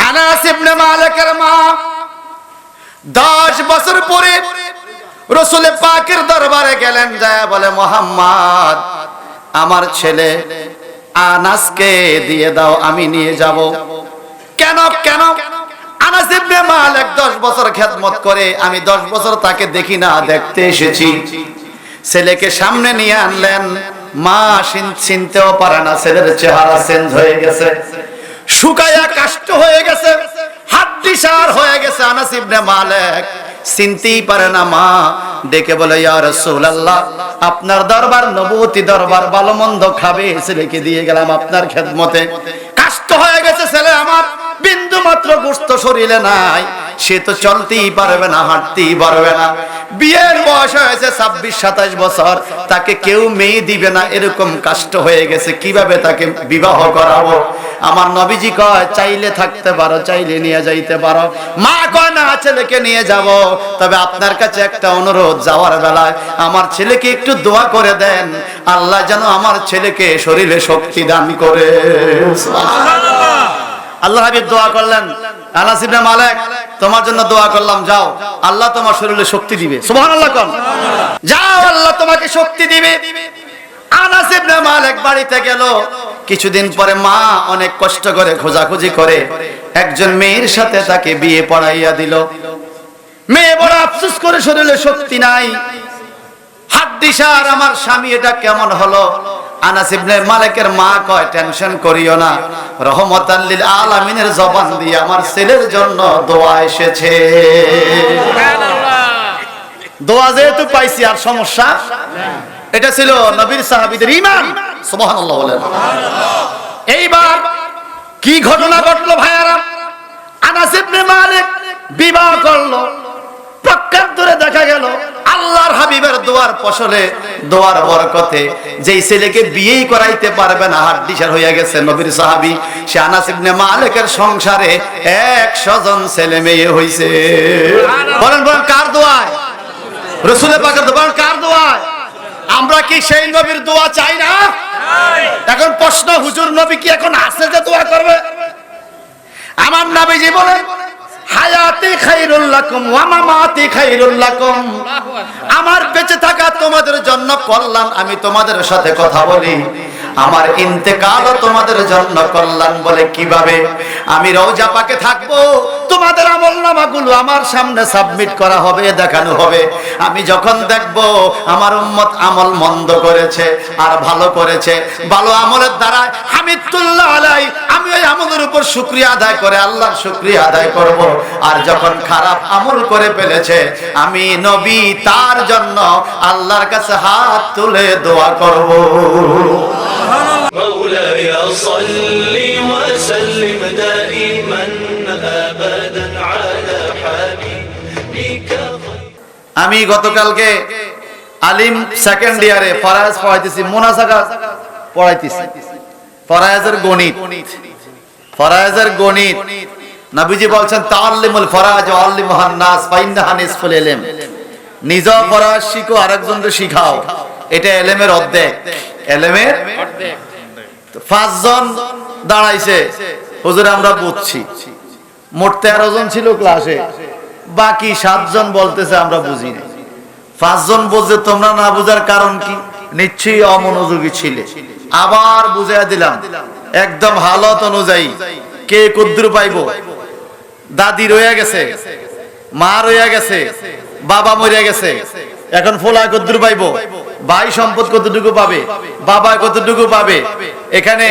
আনাস ইবনে মালিকের মা 10 বছর পরে রাসূল পাকের দরবারে গেলেন, যায় বলে, মুহাম্মদ আমার ছেলে আনাসকে দিয়ে দাও, আমি নিয়ে যাব। কেন কেন? আনাস ইবনে মালিক 10 বছর খেদমত করে, আমি 10 বছর তাকে দেখি না, দেখতে এসেছি। ছেলেকে সামনে নিয়ে আনলেন, মা চিনতেও পারে না, ছেলের চেহারা চেঞ্জ হয়ে গেছে, শুকায়া কাষ্ট হয়ে গেছে, হাড্ডি সার হয়ে গেছে। আনাস ইবনে মালিক চিনতেই পারে না। মা ডেকে বলে, ইয়া রাসূলুল্লাহ, আপনার দরবার নবুয়তি দরবার, ভালো মন্দ খাবে, ছেলেকে দিয়ে গেলাম আপনার খেদমতে। কাষ্ট হয়ে গেছে ছেলে আমার, বিন্দু মাত্র গোশত শরীরে নাই, সে তো চলতেই পারবে না, হাঁটতেই পারবে না। বিয়ের বয়স হয়েছে 26-27 বছর, তাকে কেউ মেয়ে দিবে না, এরকম কাষ্ট হয়ে গেছে, কিভাবে তাকে বিবাহ করাবো? আমার নবীজি কয়, চাইলে থাকতে পারো, চাইলে নিয়ে যাইতে পারো। মা কয়, না, ছেলেকে নিয়ে যাব, তবে আপনার কাছে একটা অনুরোধ, যাওয়ার বেলায় আমার ছেলেকে একটু দোয়া করে দেন, আল্লাহ যেন আমার ছেলেকে শরীরে শক্তি দান করে। আল্লাহ হাবিব দোয়া করলেন, আনাস ইবনে মালিক তোমার জন্য দোয়া করলাম, যাও, আল্লাহ তোমার শরীরে শক্তি দিবে। সুবহানাল্লাহ কোন, যাও, আল্লাহ তোমাকে শক্তি দিবে। আনাস ইবনে মালিক বাড়িতে গেল। কিছুদিন পরে মা অনেক কষ্ট করে খোঁজাখুঁজি করে একজন মেয়ের সাথে তাকে বিয়ে পড়াইয়া দিল। মেয়ে বড় আফসোস করে, শরীরে শক্তি নাই, হাড্ডি সার, আমার স্বামী এটা কেমন হলো? আনাস ইবনে মালিকের মা কয়, টেনশন করিও না, রহমাতাল লিল আলামিনের জবান দিয়ে আমার ছেলের জন্য দোয়া এসেছে। সুবহানাল্লাহ, দোয়া যেহেতু পাইছি আর সমস্যা এটা ছিল নবীর সাহাবীদের ঈমান। সুবহানাল্লাহ বলেন। এইবার কি ঘটনা ঘটলো ভাইয়ারা? আনাস ইবনে মালিক বিবাহ করলো, প্রকান্তরে দেখা গেল আল্লাহর হাবিবের দোয়ার ফসলে, দোয়ার বরকতে যেই ছেলেকে বিয়েই করাইতে পারবে না, হাড্ডিসার হয়ে গেছে, নবীর সাহাবী, সে আনাস ইবনে মালিকের সংসারে 100 জন ছেলে মেয়ে হইছে। বলেন বলেন, কার দোয়ায়? রাসূলের পাকের দোয়া। কার দোয়ায়? আমরা কি সেই নবীর দোয়া চাই না? এখন প্রশ্ন, হুজুর নবী কি এখন আছে যে দোয়া করবে? আমার নবীজি বলেন, হায়াতি খায়রুল লাকুম ওয়া মামাতি খায়রুল লাকুম, আমার বেঁচে থাকা তোমাদের জন্য কল্যাণ, আমি তোমাদের সাথে কথা বলি, আমার ইন্তেকালও তোমাদের জন্য কল্যাণ। বলে কিভাবে? আমি রওজা পাকে থাকবো, তোমাদের আমলনামাগুলো আমার সামনে সাবমিট করা হবে, দেখানো হবে। আমি যখন দেখব আমার উম্মত আমল মন্দ করেছে আর ভালো করেছে, ভালো আমলের দ্বারা হামিদুল্লাহ আলাই, আমি ওই আমলের উপর শুকরিয়া আদায় করে আল্লাহর শুকরিয়া আদায় করব। আর যখন খারাপ আমল করে ফেলেছে, আমি নবী তার জন্য আল্লাহর কাছে হাত তুলে দোয়া করব। مولاي صل وسلم دائما ابدا على حبيبك। আমি গতকালকে আলিম সেকেন্ড ইয়ারে ফরায়েজ পড়াইতেছি, মুনাসাকা পড়াইতেছি, ফরায়েজের গণিত, ফরায়েজের গণিত। নবীজি বলছেন, তাআল্লিমুল ফরাজ ওয়া আল্লিমুহান নাস ফাইন্নাহা নিসফুল ইলম, নিজে ফরাজ শিখো, আরেকজনকে শিখাও, এটা ইলমের অর্ধেক, ইলমের অর্ধেক। 5 জন দাঁড়াইছে, হুজুর আমরা বুঝছি, মোট 13 জন ছিল ক্লাসে, বাকি 7 জন বলতেছে আমরা বুঝি না। 5 জন বলছে তোমরা না বুঝার কারণ কি? নিশ্চয়ই অমনোযোগী ছিলে। আবার বুঝাইয়া দিলাম একদম হালত অনুযায়ী, কে কদ্দুর পাইব, দাদি রয়ে গেছে, মা রয়ে গেছে, বাবা মরে গেছে, এখন ফোলা কদ্দুর পাইব, ভাই সম্পদ কতটুকু পাবে, বাবা কতটুকু পাবে, এখানে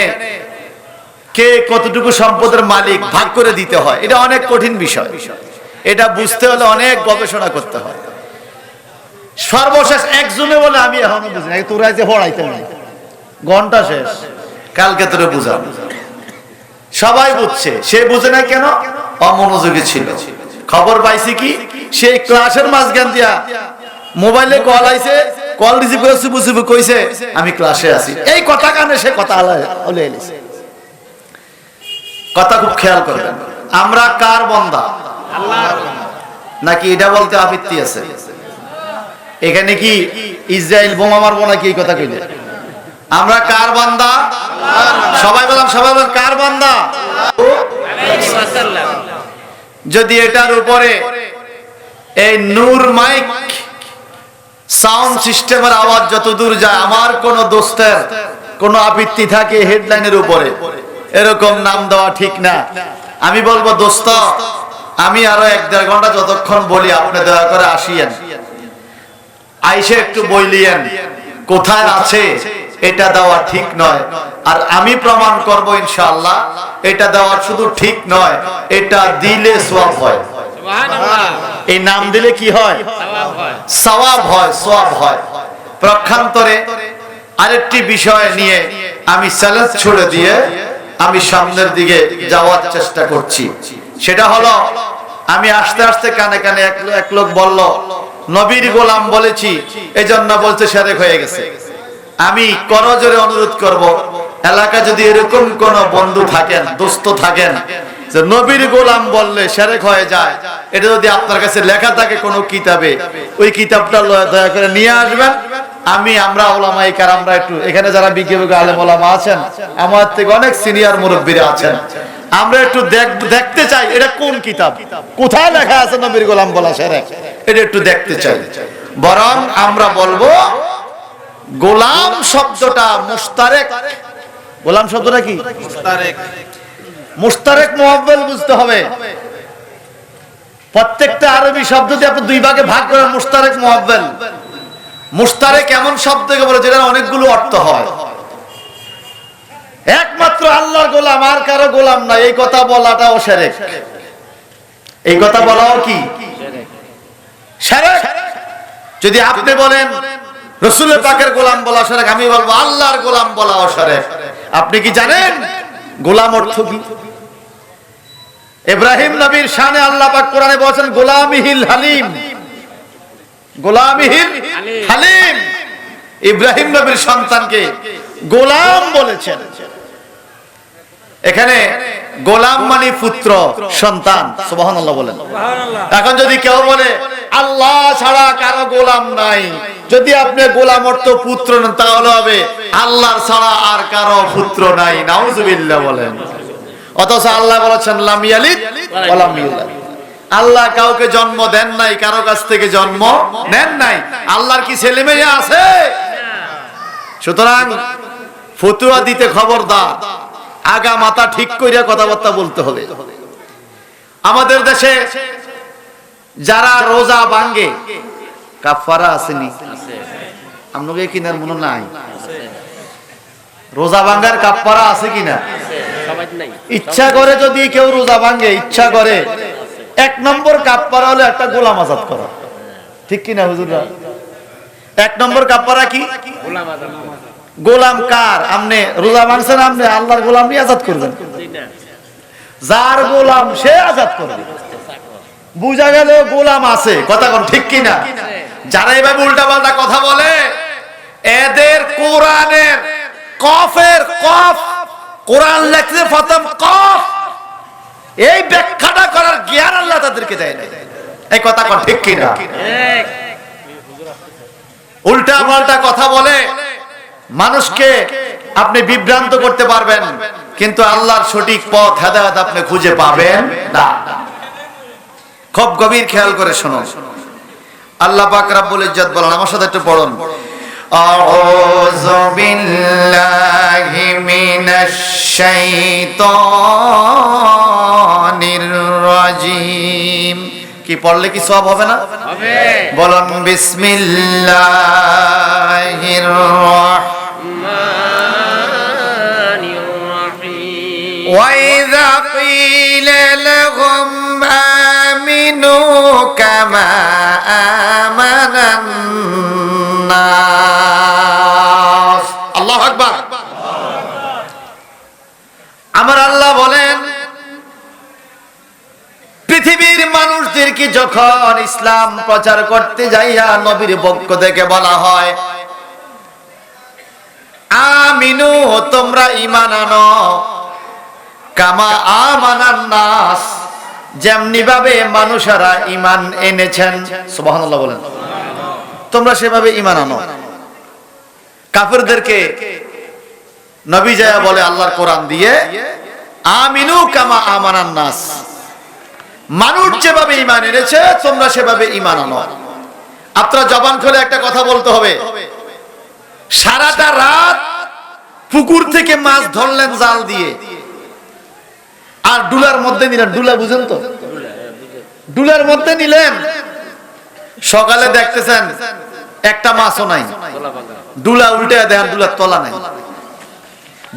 কে কতটুকু সম্পদের মালিক ভাগ করে দিতে হয়, এটা অনেক কঠিন বিষয়। এটা বুঝতে হলে অনেক গবেষণা করতে হয়। সর্বশেষ একজনে বলে, আমি এখনো বুঝি না, তোরা যে পড়াইতে নাই, ঘন্টা শেষ, কালকে তোরে বুঝাব। সবাই বুঝছে, সে বুঝে না কেন? অমনোযোগী ছিল। খবর পাইছি কি, সেই ক্লাসের মাঝখান দিয়া মোবাইলে কল আইছে, কল রিসিভ করে চুপু চুপু কইছে আমি ক্লাসে আছি। এই কথা কানে সে কথা হলে এলেছে। কথা খুব খেয়াল করবেন, আমরা কার বান্দা? আল্লাহর বান্দা। নাকি এটা বলতে আপত্তি আছে? এখানে কি ইসরায়েল বোমা মারবো নাকি এই কথা কইলে? আমরা কার বান্দা? সবাই বলেন, সবাই বলেন, কার বান্দা? যদি এটার উপরে এই নূর মাইক সাউন্ড সিস্টেমের আওয়াজ যত দূর যায়, আমার কোন দোস্তের কোন আপত্তি থাকে হেডলাইনের উপরে, এরকম নাম দেওয়া ঠিক না। আমি বলবো দোস্ত, আমি আরো 1-1.5 ঘন্টা যতক্ষণ বলি আপনি দয়া করে আসিয়েন, আইসে একটু বইলিয়েন কোথায় আছে এটা দেওয়া ঠিক নয়। আর আমি প্রমাণ করব ইনশাআল্লাহ এটা দেওয়া শুধু ঠিক নয়, এটা দিলে সওয়াব হয়। সুবহানাল্লাহ। এই নাম দিলে কি হয়? সওয়াব হয়। সওয়াব হয়, সওয়াব হয়। প্রক্ষান্তরে আরেকটি বিষয় নিয়ে আমি চ্যালেঞ্জ ছুড়ে দিয়ে আমি সামনের দিকে যাওয়ার চেষ্টা করছি। সেটা হলো, আমি আস্তে আস্তে কানে কানে এক লোক বলল নবীর গোলাম বলেছি, এজন্য বলতে শিরক হয়ে গেছে। আমি করজোরে অনুরোধ করব, এলাকা যদি এরকম কোন বন্ধু থাকেন, দোস্ত থাকেন যে নবীর গোলাম বললে শিরক হয়ে যায়, এটা যদি আপনার কাছে লেখা থাকে কোনো কিতাবে, ওই কিতাবটা দয়া করে নিয়ে আসবেন। আমরা ওলামায়ে কেরামরা একটু, এখানে যারা বিজ্ঞ আলেম ওলামা আছেন, আমার থেকে অনেক সিনিয়র মুরব্বীরা আছেন, আমরা একটু দেখতে চাই এটা কোন কিতাব, কোথায় লেখা আছে নবীর গোলাম বলা শিরক, এটা একটু দেখতে চাই। বরং আমরা বলবো গোলাম শব্দটা মুশতারেক। গোলাম শব্দটা কি? মুশতারেক। মুশতারেক মুআব্বাল বুঝতে হবে। প্রত্যেকটা আরবি শব্দ দিয়ে আপনি দুই ভাগে ভাগ করেন, মুশতারেক মুআব্বাল। মুশতারেক এমন শব্দকে বলে যেটা অনেকগুলো অর্থ হয়। একমাত্র আল্লাহর গোলাম, আর কারো গোলাম না, এই কথা বলাটাও শিরক। এই কথা বলাও কি শিরক? যদি আপনি বলেন রাসূলের পাকের গোলাম বলা শিরক, আমি বলবো আল্লাহর গোলাম বলাও শিরক। আপনি কি জানেন গোলাম অর্থ কি? ইব্রাহিম নবীর শানে আল্লাহ পাক কোরআনে বলেছেন গোলামিহিল হালিম। গোলামিহিল হালিম। ইব্রাহিম নবীর সন্তানকে গোলাম বলেছেন। এখানে গোলাম মানে পুত্র, সন্তান। সুবহানাল্লাহ বলেন। এখন যদি কেউ বলে আল্লাহ ছাড়া কারো গোলাম নাই, যদি আপনি গোলাম অর্থ পুত্র নেন, তাহলে হবে আল্লাহর ছাড়া আর কারো পুত্র নাই। নাউজুবিল্লাহ বলেন। অথচ আল্লাহ বলেছেন লাম ইয়ালিদ ওয়া লাম ইউলাদ। আল্লাহ কাউকে জন্ম দেন নাই, কারো কাছ থেকে জন্ম নেন নাই। আল্লাহর কি ছেলে মেয়ে আছে? সুতরাং ফতুয়া দিতে খবরদার, আগা মাথা ঠিক কইরা কথাবার্তা বলতে হবে। আমাদের দেশে যারা রোজা ভাঙে, কাফারা আসেনি? আপনাকে কিনার মনে নাই? রোজা ভাঙার কাফারা আছে কিনা? ইচ্ছা করে যদি কেউ রোজা ভাঙে, ইচ্ছা করে, 1 নম্বর কাফারা হলো একটা গোলাম আজাদ করা। ঠিক কিনা হুজুররা? 1 নম্বর কাফারা কি? গোলাম আজাদ। গোলাম কার? আপনি রোজা ভাঙছেন, আপনি আল্লাহর গোলাম নিয়ে আজাদ করবেন। যার গোলাম সে আজাদ করবে। বুঝা গেল গোলাম আছে। কথা কোন ঠিক কিনা? যারা এভাবে উল্টাপাল্টা কথা বলে, এদের কোরআনের কফের কফ, কোরআন লেখছে প্রথম কফ, এই ব্যাখ্যাটা করার জ্ঞান আল্লাহ তাদেরকে দেয় না। এই কথা কোন ঠিক কিনা? উল্টা পাল্টা কথা বলে মানুষকে আপনি বিভ্রান্ত করতে পারবেন, কিন্তু আল্লাহর সঠিক পথ হেদায়েত আপনি খুঁজে পাবেন না। খুব গভীর খেয়াল করে শুনুন। আল্লাহ পাক রব্বুল ইজ্জত বলেন, আমার সাথে একটু পড়ুন, আউযু বিল্লাহি মিনাশ শাইতানির রাজিম। কি পড়লে কি সওয়াব হবে না? হবে। বলুন বিসমিল্লাহির রাহমানির রহিম। ওয়া ইযা ক্বিলা লাহুম আমিনু কামা আমানান নাস। আল্লাহু আকবার। আমার আল্লাহ বলেন, পৃথিবীর মানুষদেরকে যখন ইসলাম প্রচার করতে যাইয়া নবীর পক্ষ থেকে বলা হয় আমিনু, তোমরা ঈমান আনো, কামা আমানান নাস, যেমনি ভাবে মানুষেরা ঈমান এনেছেন। সুবহানাল্লাহ বলেন। তোমরা সেভাবে ঈমান আনো। কাফেরদেরকে নবী যায় বলে আল্লাহর কোরআন দিয়ে আমিনু কামা আমানান নাস, মানুষ যেভাবে ঈমান এনেছে তোমরা সেভাবে ঈমান আনো। আপনারা জবান খুলে একটা কথা বলতে হবে, সারাটা রাত পুকুর থেকে মাছ ধরলেন জাল দিয়ে, আর ডুলার মধ্যে নিলেন, ডুলা বুঝেন তো, ডুলার মধ্যে নিলেন, সকালে দেখতেছেন একটা মাছও নাই, ডুলা উল্টে দেখেন ডুলার তলা নাই,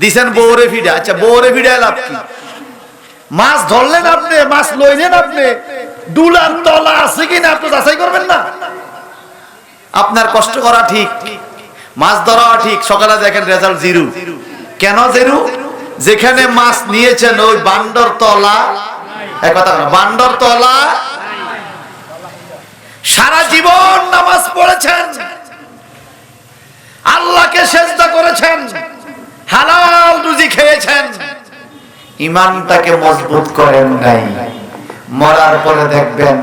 দিছেন বউরে ফিডা। আচ্ছা বউরে ফিডায় লাভ কি? মাছ ধরলেন আপনি, মাছ লইলেন আপনি, ডুলার তলা আছে কিনা আপনি যাচাই করবেন না? আপনার কষ্ট করা ঠিক, মাছ ধরা ঠিক, সকালে দেখেন রেজাল্ট জিরো। কেন জিরো? যেখানে মাছ নিয়েছেন ওই বান্দর তলা, এক কথা না, বান্দর তলা। সারা জীবন নামাজ পড়েছেন, আল্লাহকে সেজদা করেছেন, হালাল রুজি খেয়েছেন, ঈমানটাকে মজবুত করেন নাই। মরার পরে দেখবেন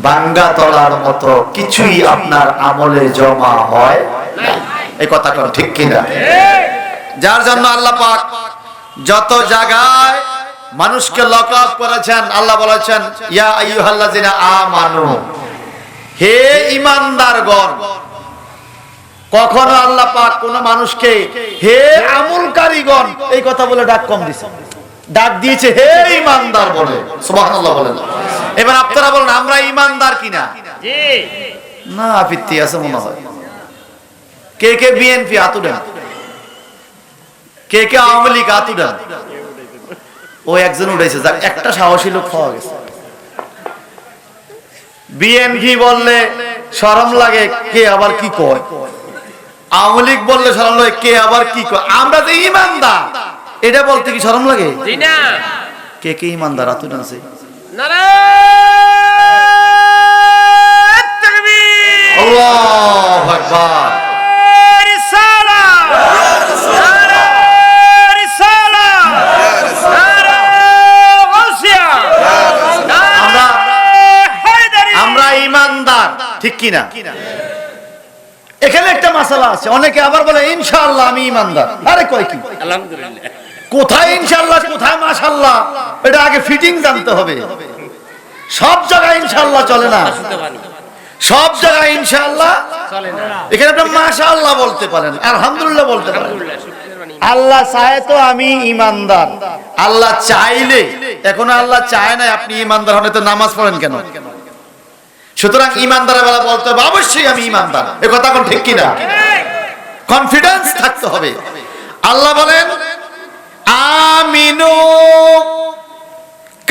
ভাঙ্গা তলার মতো কিছুই আপনার আমলে জমা হয় না। এই কথাটা ঠিক কিনা? যার জন্য আল্লাহ পাক যত জায়গায় মানুষকে লক আপ করেছেন, আল্লাহ বলেছেন ইয়া আইয়ুহাল্লাযিনা আমানু, হে ঈমানদারগণ। কখনো আল্লাহ পাক কোন মানুষকে হে আমলকারীগণ এই কথা বলে ডাক কম দিয়েছে, ডাক দিয়েছে হে ঈমানদার বলে। সুবহানাল্লাহ বলেন। এবার আপনারা বলেন আমরা ঈমানদার কিনা? জি না, আপত্তি আছে মনে হয়। কে কে বিএনপি হাত উঠান, কে কে আওয়ামী লীগ হাত উঠান। ও একজন উঠেছে, যাক একটা সাহসী লোক পাওয়া গেছে। বিএনপি বললে শরম লাগে, কে আবার কি কয়। আওয়ামী লীগ বললে শরম লাগে, কে আবার কি কয়। আমরা যে ঈমানদার এটা বলতে কি শরম লাগে? জি না। কে কে ঈমানদার হাত উঠান? নারায়ে তাকবীর, আল্লাহু আকবার। আমরা ঈমানদার ঠিক কিনা? এখানে একটা মাসালা আছে, অনেকে আবার বলে ইনশাআল্লাহ আমি ঈমানদার। আরে কয় কি? আলহামদুলিল্লাহ। কোথায় ইনশাআল্লাহ কোথায় মাশাআল্লাহ, এটা আগে ফিটিং জানতে হবে। সব জায়গায় ইনশাআল্লাহ চলে না, সব জায়গায় ইনশাআল্লাহ চলে না। এখানে আপনি মাশাআল্লাহ বলতে পারেন, আলহামদুলিল্লাহ বলতে পারেন। আল্লাহ চায় তো আমি ঈমানদার, আল্লাহ চাইলে, এখন আল্লাহ চায় না আপনি ঈমানদার হন, তো নামাজ পড়েন কেন? সুতরাং ঈমানদারের বেলা বলতে হবে অবশ্যই আমি ঈমানদার। এই কথা কোন ঠিক কিনা? কনফিডেন্স থাকতে হবে। আল্লাহ বলেন আমিনু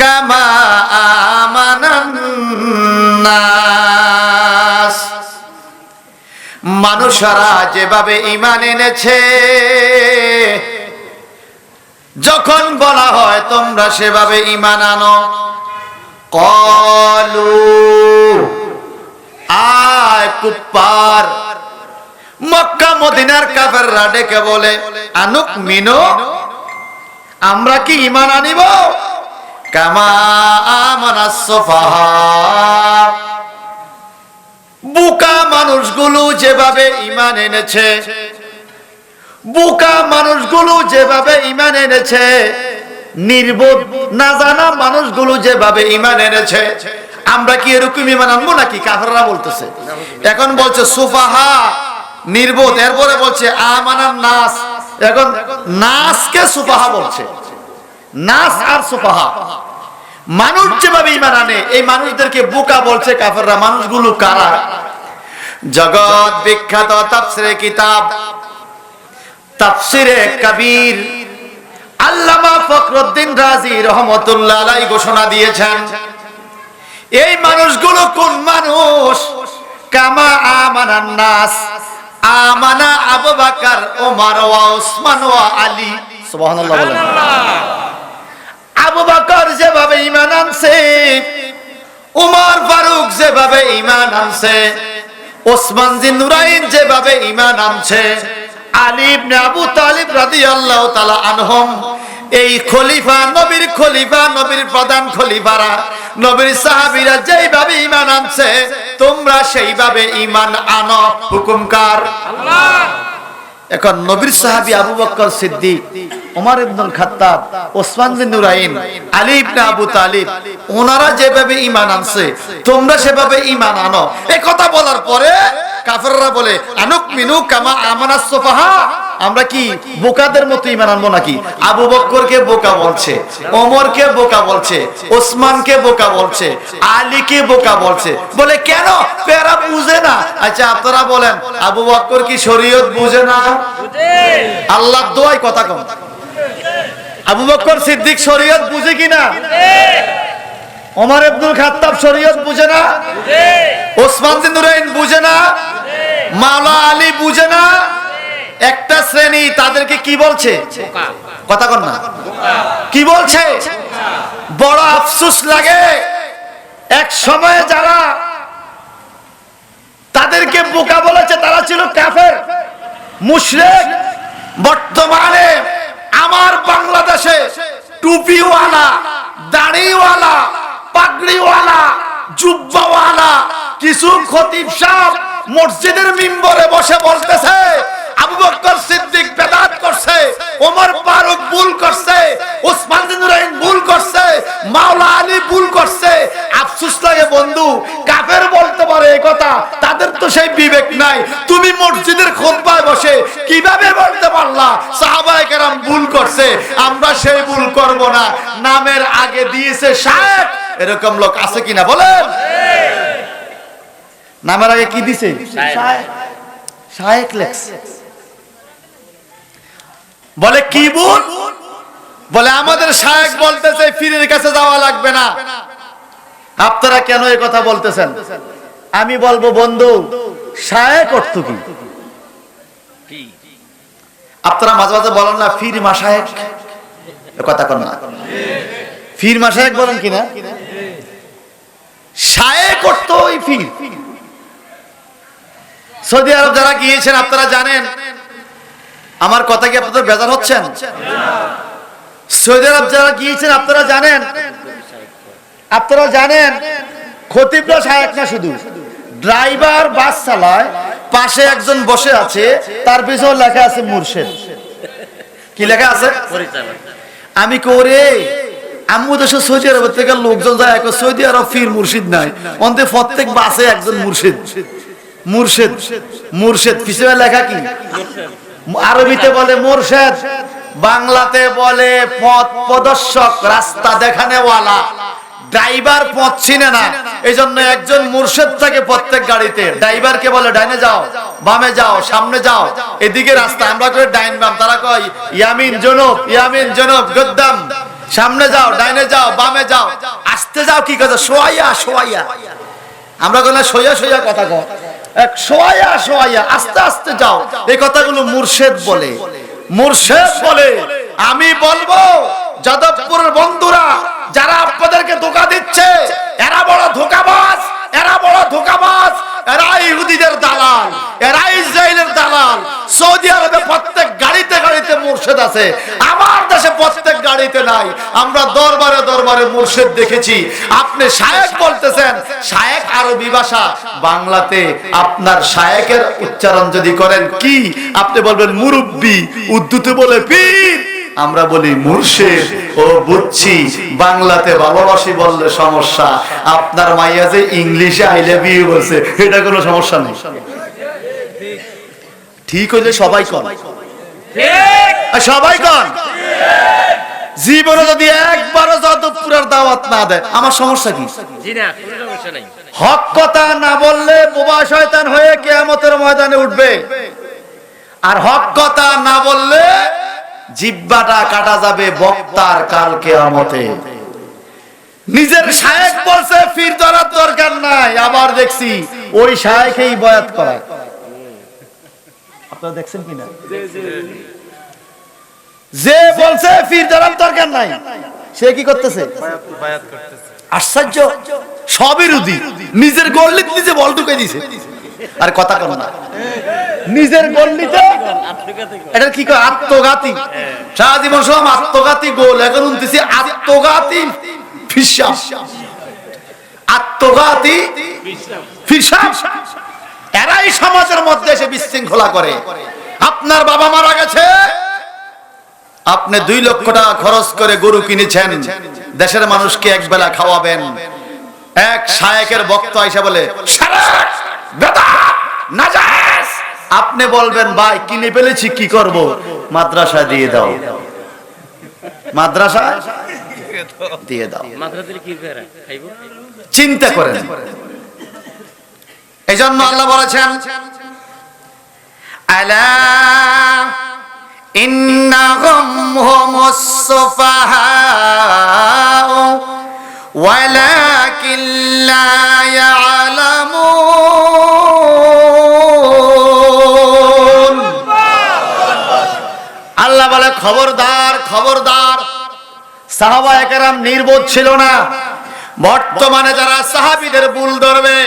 কামা আমানান নাস, মানুষরা যেভাবে ঈমান এনেছে যখন বলা হয় তোমরা সেভাবে ঈমান আনো, ক্বালু আয় কুফার, মক্কা মদিনার কাফেররা ডেকে বলে আনুকমিনু, আমরা কি ঈমান আনিব? কামা আমানাস সুফাহা, বোকা মানুষগুলো যেভাবে ঈমান এনেছে, বোকা মানুষগুলো যেভাবে ঈমান এনেছে, নির্বোধ না জানা মানুষগুলো যেভাবে ঈমান এনেছে, আমরা কি এরকম ঈমান আনবো নাকি? কাফেররা বলতেছে। এখন বলছে সুফাহা, নির্বোধ, এরপরে বলছে আমানান নাস। এখন নাসকে সুফাহা বলছে, নাস আর সুফাহা। মানুষ যেভাবে ঈমান আনে এই মানুষদেরকে বোকা বলছে কাফেররা। মানুষগুলো কারা? জগৎ বিখ্যাত তাফসীরে কিতাব তাফসীরে কবির আল্লামা ফখরুদ্দীন রাজি রহমাতুল্লাহ আলাইহি ঘোষণা দিয়েছেন এই মানুষগুলো কোন মানুষ? কামা আমানান নাস, আমানা আবু বকর, ওমর ওয়া উসমান ওয়া আলী। সুবহানাল্লাহ বলেন। আবু বকর যেভাবে ঈমান আনছে, ওমর ফারুক যেভাবে ঈমান আনছে, ওসমান জিন্নুরাইন যেভাবে ঈমান আনছে, আলী ইবনে আবু তালিব রাদিয়াল্লাহু তাআলা আনহুম, এই খলিফা, নবীর খলিফা, নবীর প্রধান খলিফারা, নবীর সাহাবীরা যেভাবে ঈমান আনছে তোমরা সেইভাবে ঈমান আনো। হুকুমকার আল্লাহ। এখন নবীর সাহাবী আবু বকর সিদ্দিক, ওমর ইবনুল খাত্তাব, ওসমান বিন নুরাইন, আলী ইবনে আবু তালিব, ওনারা যেভাবে ঈমান আনছে তোমরা সেভাবে ঈমান আনো। এই কথা বলার পরে কাফেররা বলে আনুকমিনু কামা আমানাস সুফাহা, আমরা কি বোকাদের মতো ঈমান আনবো নাকি? আবু বকরকে বোকা বলছে, ওমরকে বোকা বলছে, ওসমানকে বোকা বলছে, আলীকে বোকা বলছে। বলে কেন? এরা বুঝে না। আচ্ছা আপনারা বলেন আবু বকর কি শরীয়ত বুঝে না? আল্লাহর দোয়ায় কথা কম, আবু বকর সিদ্দিক শরীয়ত বুঝে কিনা? ওমর ইবনুল খাত্তাব শরীয়ত বুঝে না? ওসমান বিন নুরাইন বুঝে না? মাওলা আলী বুঝে না? একটা শ্রেণী তাদেরকে কি বলছে? কথা কন না, কি বলছে? বড় আফসোস লাগে, এক সময়ে যারা তাদেরকে বোকা বলেছে তারা ছিল কাফের, মুশরিক। বর্তমানে আমার বাংলাদেশে টুপিওয়ালা, দাড়িওয়ালা, পাগড়িওয়ালা, জুব্বাওয়ালা কিছু খতিব সাহেব মসজিদের মিম্বরে বসে বলতেছে আবু বকর সিদ্দিক বেদাত করছে, ওমর ফারুক ভুল করছে, ওসমান বিন নুরাইন ভুল করছে, মাওলা আলী ভুল করছে। আফসোস লাগে বন্ধু, কাফের বলতে পারে এই কথা, তাদের তো সেই বিবেক নাই। তুমি মসজিদের খুতবায় বসে কিভাবে বলতে পারলা সাহাবায়ে কেরাম ভুল করছে? আমরা সেই ভুল করব না। নামের আগে দিয়েছে শায়েখ, এরকম লোক আছে কিনা বলেন? নামের আগে কি দিছে? শায়েখ। শায়েখ লেখছে। বলে কি ভুল? বলে আমাদের শায়েখ বলতেছে পীরের কাছে যাওয়া লাগবে না। আপনারা কেন এই কথা বলতেছেন? আমি বলবো বন্ধু, শায়েখ অর্থ কি? আপনারা মাঝে মাঝে বলেন না পীর মাশায়েখ, কথা কন না, পীর মাশায়েখ বলেন কিনা? শায়েখ অর্থ ওই পীর। সৌদি আরব যারা গিয়েছেন আপনারা জানেন, আমার কথা কি আপনাদের বেজার হচ্ছেন? সৌদি আরব যারা গিয়েছেন আপনারা জানেন খতিবরা শায়েখ না, শুধু ড্রাইভার বাস চালায়, পাশে একজন বসে আছে, তার পিছনে লেখা আছে মুর্শিদ। কি লেখা আছে? আমি করে আমি দেশে সৌদি আরব থেকে লোকজন যায়, সৌদি আরব ফির মুর্শিদ নাই, অন্তে প্রত্যেক বাসে একজন মুর্শিদ। মুর্শিদ মুর্শিদ পিছনে লেখা কি? আরবিতে বলে মুর্শিদ, বাংলাতে বলে পথ প্রদর্শক, রাস্তা দেখানেওয়ালা। ড্রাইভার পথ চিনে না, এই জন্য একজন মুর্শিদ থাকে প্রত্যেক গাড়িতে। ড্রাইভারকে বলে ডাইনে যাও, বামে যাও, সামনে যাও, এদিকে রাস্তা। আমরা করে ডাইন বাম, তারা কয় ইয়ামিন জনুব, ইয়ামিন জনুব, গদ্দাম। সামনে যাও, ডাইনে যাও, বামে যাও, আস্তে যাও, কি কথা সোয়াইয়া সোয়াইয়া। আমরা কোন সোয়া সোয়া কথা কয়, এক সোয়াইয়া সোয়াইয়া, আস্তে আস্তে যাও। এই কথাগুলো মুর্শিদ বলে, মুর্শিদ বলে। আমি বলবো যাদবপুরের বন্ধুরা যারা আপনাদেরকে ধোঁকা দিচ্ছে, এরা বড় ধোঁকাবাজ, এরা বড় ধোঁকাবাজ, এরা ইহুদিদের দালাল, এরা ইসরায়েলের দালাল। সৌদি আরবে প্রত্যেক গাড়িতে গাড়িতে মুর্শিদ আছে, আমার দেশে প্রত্যেক গাড়িতে নাই। আমরা দরবারে দরবারে মুর্শিদ দেখেছি। আপনি শায়েখ বলতেছেন, শায়েখ আরবি ভাষা, বাংলাতে আপনার শায়েখের উচ্চারণ যদি করেন কি, আপনি বলবেন মুরব্বি, উর্দুতে বলে পীর, আমরা বলি মুর্শিদ। ও বুঝছি, বাংলাতে ভালোবাসি বললে সমস্যা, আপনার মাইয়া যে ইংলিশে আই লাভ ইউ বলছে, এটা কোনো সমস্যা নেই। ঠিক হইলে সবাই কন, সবাই কন। জীবনে যদি একবারও যাদবপুরের দাওয়াত না দেয়, আমার সমস্যা কি? হক কথা না বললে বোবা শয়তান হয়ে কিয়ামতের ময়দানে উঠবে, আর হক কথা না বললে জিহ্বাটা কাটা যাবে বক্তার কাল কিয়ামতে। নিজের শায়েখ বলছে পীর ধরার দরকার নাই, আবার দেখছি ওই শায়েখই বয়াত করায়। আপনারা দেখছেন কিনা? যে বলছে পীর ধরার দরকার নাই, সে কি করতেছে? বয়াত করতেছে। আশ্চর্য, সব বিরোধী, নিজের গল্লিতে নিজে বল ঢুকে দিছে। আর কথা কম না, নিজের গল্লিতে এটা কি কয়? আত্মঘাতী। সারা জীবন সব আত্মঘাতী গোল, এখন উনতেছি আত্মঘাতী ফিসাব, আত্মঘাতী ফিসাব। এরাই সমাজের মধ্যে এসে বিশৃঙ্খলা করে। আপনার বাবা মারা গেছে, আপনি 2 লক্ষ টাকা খরচ করে গরু কিনেছেন, দেশের মানুষকে এক বেলা খাওয়াবেন। এক শায়েখের বক্তা এসে বলে শিরক, বিদআত, নাজাস। আপনি বলবেন ভাই কিনে ফেলেছি কি করব? মাদ্রাসা দিয়ে দাও, মাদ্রাসা দিয়ে দাও। মাদ্রাসায় কি করে খাইবো? চিন্তা করেন। এজন্য আল্লাহ বলেছেন আলা ইন্নাহুম হুমুস সুফাহা ওয়ালাকিন লা ইয়ালামুন। আল্লাহ বলে খবরদার খবরদার, সাহাবায়ে কেরাম নির্বোধ ছিল না। বর্তমানে যারা সাহাবীদের ভুল ধরবে,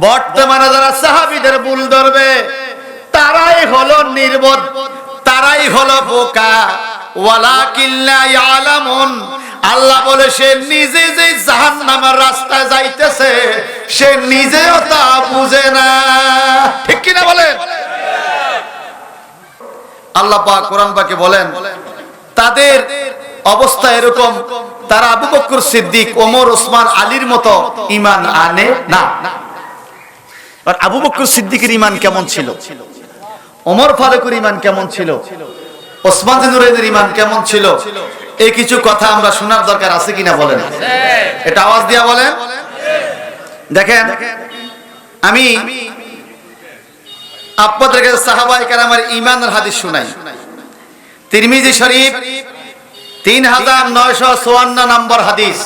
বর্তমানে যারা সাহাবীদের ভুল ধরবে, তারাই হলো নির্বোধ, তারাই হলো বোকা। ওয়ালাকিন লা ইয়ালামুন। আল্লাহ বলে সে নিজে যে জাহান্নামের রাস্তায় যাইতেছে সে নিজেও তা বুঝে না। ঠিক কি না বলেন? আল্লাহ পাক কোরআন পাকে বলেন তাদের অবস্থা এরকম, তারা আবু বকর সিদ্দিক, ওমর, ওসমান, আলীর মতো ঈমান আনে না। আর আবু বকর সিদ্দিকের ঈমান কেমন ছিল, ওমর ফারুকের ঈমান কেমন ছিল, ওসমান নুরাইনের ঈমান কেমন ছিল, এই কিছু কথা আমরা শোনার দরকার আছে কিনা বলেন? এটা আওয়াজ দিয়া বলেন। দেখেন আমি আপনাদেরকে সাহাবায়ে কেরামের ঈমানের হাদিস শোনাই। তিরমিজি শরীফ 3954 নম্বর হাদিস।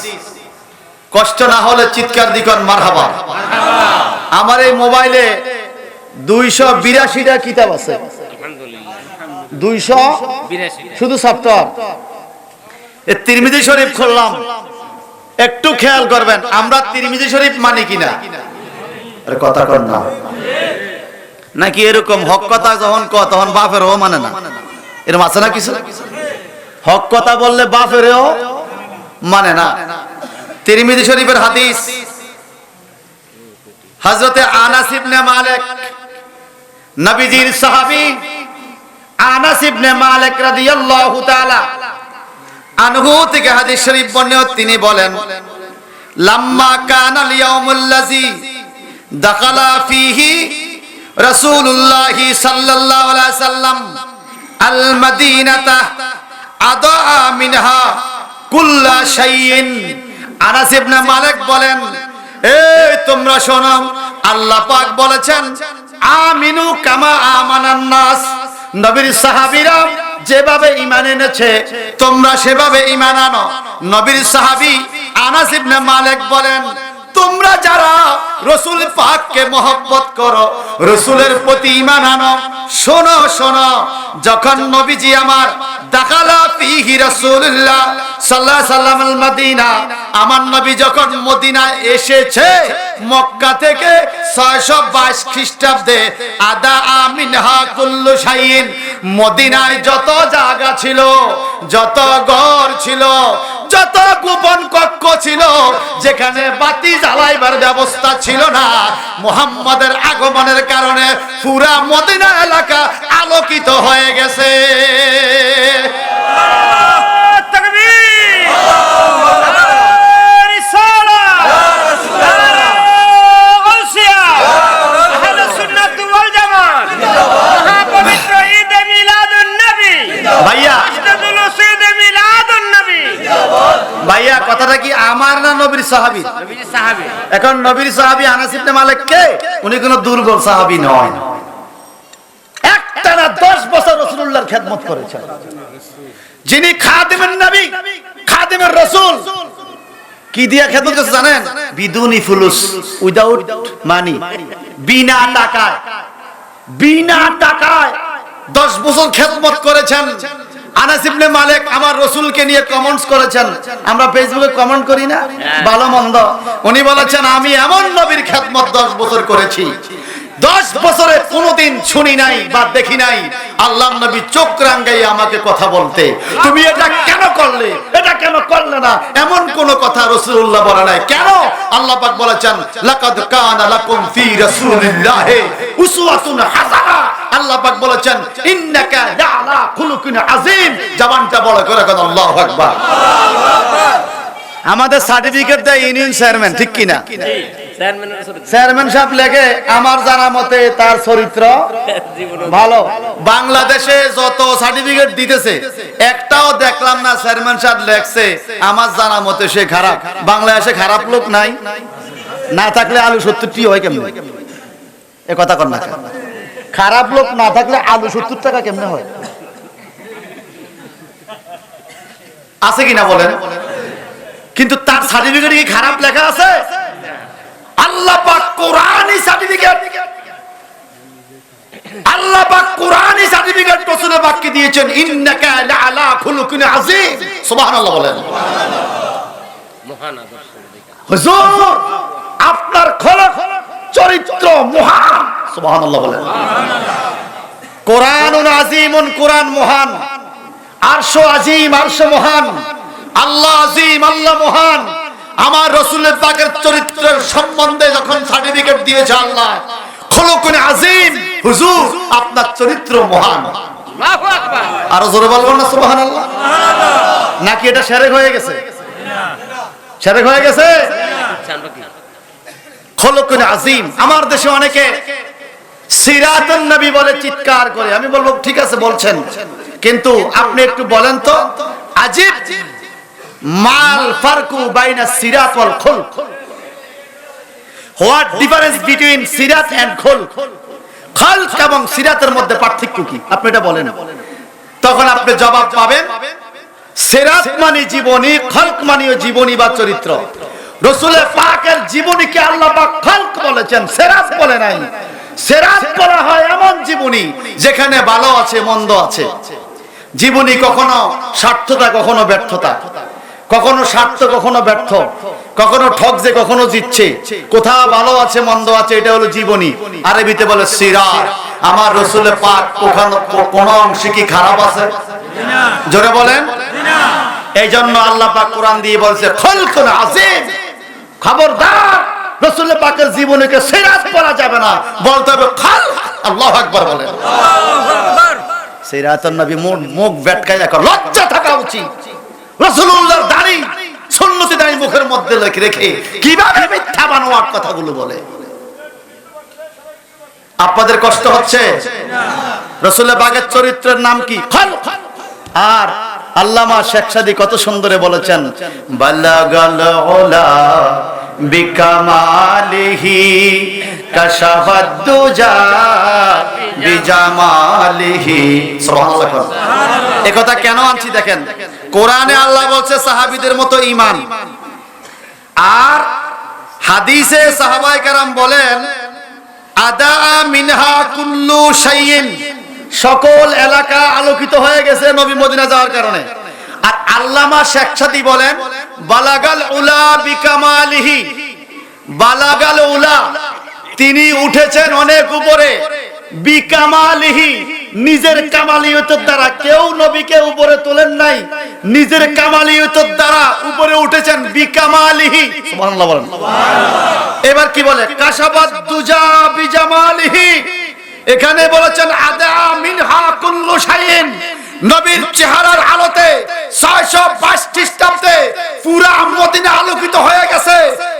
কষ্ট না হলে চিৎকার দিকন মারহাবা। আমার এই মোবাইলে 282টা কিতাব আছে, আলহামদুলিল্লাহ 282 শুধু সফটওয়্যার। এই তিরমিজি শরীফ খুললাম, একটু খেয়াল করবেন আমরা তিরমিজি শরীফ মানি কিনা। আরে কথা কর না, নাকি এরকম হক কথা যখন তখন বাপেরও মানে না, এরকম আছে না কিছু? হক কথা বললে বাপেরও মানে না। তিরমিজি শরীফের হাদিস, হযরতে আনাস ইবনে মালিক, নবীজির সাহাবী আনাস ইবনে মালিক রাদিয়াল্লাহু তাআলা আনহু থেকে হাদিস শরীফ বর্ণিত। তিনি বলেন লাম্মা কানাল ইয়াউমুল্লাযী দাখালা ফীহি রাসূলুল্লাহি সাল্লাল্লাহু আলাইহি সাল্লাম আল মাদিনাতা আদা মিনহা কুল্লা শাইইন। আনাস ইবনে মালিক বলেন এই তোমরা শোনো, আল্লাহ পাক বলেছেন আমিনু কামা আমানান নাস। নবীর সাহাবীরা যেভাবে ঈমান এনেছে তোমরা সেভাবে ঈমান আনো। নবীর সাহাবী আনাস ইবনে মালিক বলেন তোমরা যারা রাসূল পাককে মহব্বত করো, রাসূলের প্রতি ঈমান আনো, শোনো শোনো, যখন নবীজি আমার দাখালা ফীহি রাসূলুল্লাহ সাল্লাল্লাহু আলাইহি সাল্লাম আল মদিনা, আমার নবী যখন মদিনায় এসেছে মক্কা থেকে 622 খ্রিস্টাব্দে, আদা মিনহা কুল্লু শাইইন, মদিনায় যত জায়গা ছিল, যত ঘর ছিল, যত গোপন কক্ষ ছিল, যেখানে বাতি জ্বালাইবার ব্যবস্থা ছিল না, মুহাম্মাদের আগমনের কারণে পুরা মদিনা এলাকা আলোকিত হয়ে গেছে। ভাইয়া কথাটা কি আমার না নবীর সাহাবী? নবীর সাহাবী। এখন নবীর সাহাবী আনাস ইবনে মালিক কে? উনি কোনো দুর্বল সাহাবী নয়। একটানা 10 বছর রাসূলুল্লাহর খেদমত করেছেন। যিনি খাদিমের নবী, খাদিমের রাসূল, কি দিয়া খেদমত করেছে জানেন? বিদুনি ফুলুস, উইদাউট মানি, বিনা টাকায়, বিনা টাকায় 10 বছর খেদমত করেছেন। আনাস ইবনে মালিক আমার রাসূলকে নিয়ে কমেন্টস করেছেন, আমরা ফেসবুকে কমেন্ট করি না ভালো মন্দ, উনি বলেছেন আমি এমন নবীর খেদমত 10 বছর করেছি, 10 বছরে কোনোদিন শুনি নাই বা দেখি নাই আল্লাহর নবী চোখ রাঙাইয়ে আমাকে কথা বলতে, তুমি এটা কেন করলে, এটা কেন করলে না, এমন কোন কথা রাসূলুল্লাহ বলে নাই। কেন? আল্লাহ পাক বলেছেন লাকাদ কানা লাকুম ফি রাসূলিল্লাহি উসওয়াতুন হাসানাহ, আল্লাহ পাক বলেছেন ইন্নাকা লাআলা খুলুকিন আযীম, জবানটা বড় করে কথা আল্লাহু আকবার। আমাদের সার্টিফিকেট দেয় ইউনিয়ন চেয়ারম্যান, ঠিক কি না? চেয়ারম্যান সাহেব লেখে আমার জানা মতে তার চরিত্র ভালো। বাংলাদেশে যত সার্টিফিকেট দিতেছে একটাও দেখলাম না চেয়ারম্যান সাহেব লেখছে আমার জানা মতে সে খারাপ। বাংলাদেশে খারাপ লোক নাই, না থাকলে আলু 70টি হয় কেমনে? এ কথা কর না, খারাপ লোক না থাকলে আলু 70 টাকা কেমনে হয়? আছে কিনা বলেন? কিন্তু তার সার্টিফিকেটে কি খারাপ লেখা আছে? আল্লাহ পাক কোরআনি সার্টিফিকেট, আল্লাহ পাক কোরআনি সার্টিফিকেট রাসূলের পাককে দিয়েছেন ইন্নাকা লাআলা খুলুকিন আযীম। সুবহানাল্লাহ বলেন। মহান আদর্শ হুজুর আপনার খলক চরিত্র মহান। সুবহানাল্লাহ বলেন। কোরআনুন আযীমুন, কোরআন মহান। আরশ আযীম, আরশ মহান। আল্লাহ আযীম, আল্লাহ মহান। আমার রাসূলের পাকের চরিত্রের সম্বন্ধে যখন সার্টিফিকেট দিয়েছে আল্লাহ খুলুকুন আযীম, হুজুর আপনার চরিত্র মহান। আল্লাহু আকবার। আর জোরে বলবেন না সুবহানাল্লাহ? নাকি এটা শিরক হয়ে গেছে? শিরক হয়ে গেছে? খুলুকুন আযীম। আমার দেশে অনেকে সিরাতুন নবী বলে চিৎকার করে, আমি বলবো ঠিক আছে বলছেন, কিন্তু আপনি একটু বলেন তো আজীব মাল ফারকু বাইনা সিরাত ওয়াল খুলক, হোয়াট ডিফারেন্স বিটুইন সিরাত এন্ড খুলক? খুলক এবং সিরাতের মধ্যে পার্থক্য কি আপনি এটা বলেন। তখন আপনি জবাব পাবেন সিরাত মানে জীবনী, খুলক মানে জীবনী বা চরিত্র। রাসূলের পাকের জীবনীকে আল্লাহ পাক খুলক বলেছেন, সিরাত বলে নাই। সিরাত করা হয় এমন জীবনী যেখানে ভালো আছে মন্দ আছে। জীবনী কখনো স্বার্থতা, কখনো ব্যর্থতা, কখনো স্বার্থ, কখনো ব্যর্থ, কখনো ঠকছে, কখনো জিতছে, কোথাও ভালো আছে মন্দ আছে, এটা হলো জীবনী। আরবিতে বলে সিরাত। আমার রাসূলের পাক কোন অংশ কি খারাপ আছে? জোরে বলেন। এই জন্য আল্লাহ পাক কোরআন দিয়ে বলছে খুলকুন আযীম, খবরদার রাসূলের পাকের জীবনীকে সিরাত বলা যাবে না, বলতে হবে খুলক। আল্লাহু আকবার বলেন। সিরাতুন নবী মুখ বেটকায় রাখো, লজ্জা থাকা উচিত। রাসূলুল্লাহর দাড়ি, সুন্নতি দাড়ি মুখের মধ্যে রেখে কিভাবে মিথ্যা বানোয়ার কথাগুলো বলে? আপনাদের কষ্ট হচ্ছে? রাসূলের পাকের চরিত্রের নাম কি? খুলক। আর আল্লামা শেখ সাদী কত সুন্দরে বলেছেন বালাগাল উলা বিকামালিহি কাশাফাদ দুজা বিজামালিহি। সুবহানাল্লাহ। এই কথা কেন আনছি দেখেন, কোরআনে আল্লাহ বলছে সাহাবীদের মতো ঈমান, আর হাদিসে সাহাবায়ে কেরাম বলেন আদা মিনহা কুল্লু শাইইন, সকল এলাকা আলোকিত হয়ে গেছে নবী মদিনা যাওয়ার কারণে। আর আল্লামা শেখ সাদী বলেন বালাগাল উলা বিকামালিহি, বালাগাল উলা তিনি উঠেছেন অনেক উপরে, বিকামালিহি নিজের কামালিয়তের দ্বারা। কেউ নবীকে উপরে তোলেন নাই, নিজের কামালিয়তের দ্বারা উপরে উঠেছেন বিকামালিহি। সুবহানাল্লাহ বলেন। এবার কি বলে কাশাবাদ দুজা বিজামালিহি, এখানে বলেছেন আদা মিনহা কুল্লু শাইইন, নবীর চেহারার আলোতে 622 খ্রিস্টাব্দে পুরা মদিনা আলোকিত হয়ে গেছে।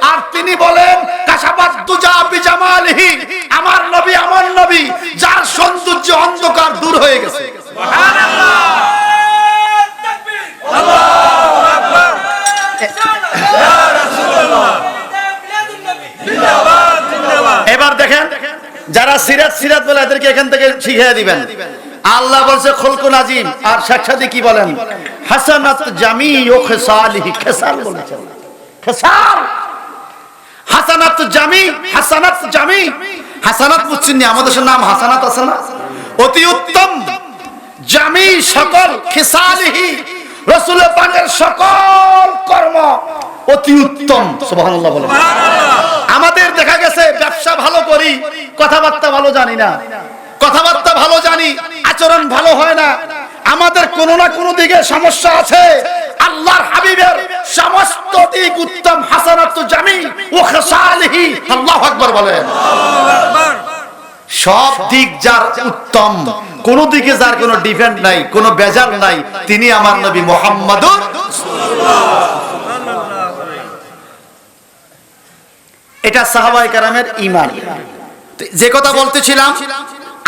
আর তিনি বলেন কাশাবাত দুজা বিজামালিহি, আমার নবী আমার নবী যার সৌন্দর্য অন্ধকার দূর হয়ে গেছে। সুবহানাল্লাহ, তাকবীর, আল্লাহু আকবার, ইয়া রাসূলুল্লাহ, জিন্দাবাদ জিন্দাবাদ। এবার দেখেন যারা সিরাত বলে এদেরকে এখান থেকে শিখিয়ে দিবেন। আল্লাহ বলছে খুলকুন আযীম, আর শেখ সাদী কি বলেন হাসানাত জামি ও খিসালিহি, খিসাল বলেছেন, খিসাল হাসানাত জামি, হাসানাত জামি। হাসানাত বুঝছেন না? আমাদের নাম হাসানাত আছে না? অতি উত্তম, জামি সকল, খিসালিহি রাসূলের পাকের সকল কর্ম অতি উত্তম। সুবহানাল্লাহ বলেন। আমাদের দেখা গেছে ব্যবসা ভালো করি, কথাবার্তা ভালো জানি না, কথাবার্তা ভালো জানি, আচরণ ভালো হয় না। আমাদের কোনো না কোনো দিকে সমস্যা আছে। আল্লাহর হাবিবের সমস্ত দিক উত্তম, হাসানাতু জামি ওয়া খিসালিহি। আল্লাহু আকবার বলেন। সব দিক যার উত্তম, কোন দিকে যার কোনো ডিফেন্ড নাই, কোনো বেজাল নাই, তিনি আমার নবী মুহাম্মাদুর এটা সাহাবায়ে কেরামের ঈমান। যে কথা বলতেছিলাম,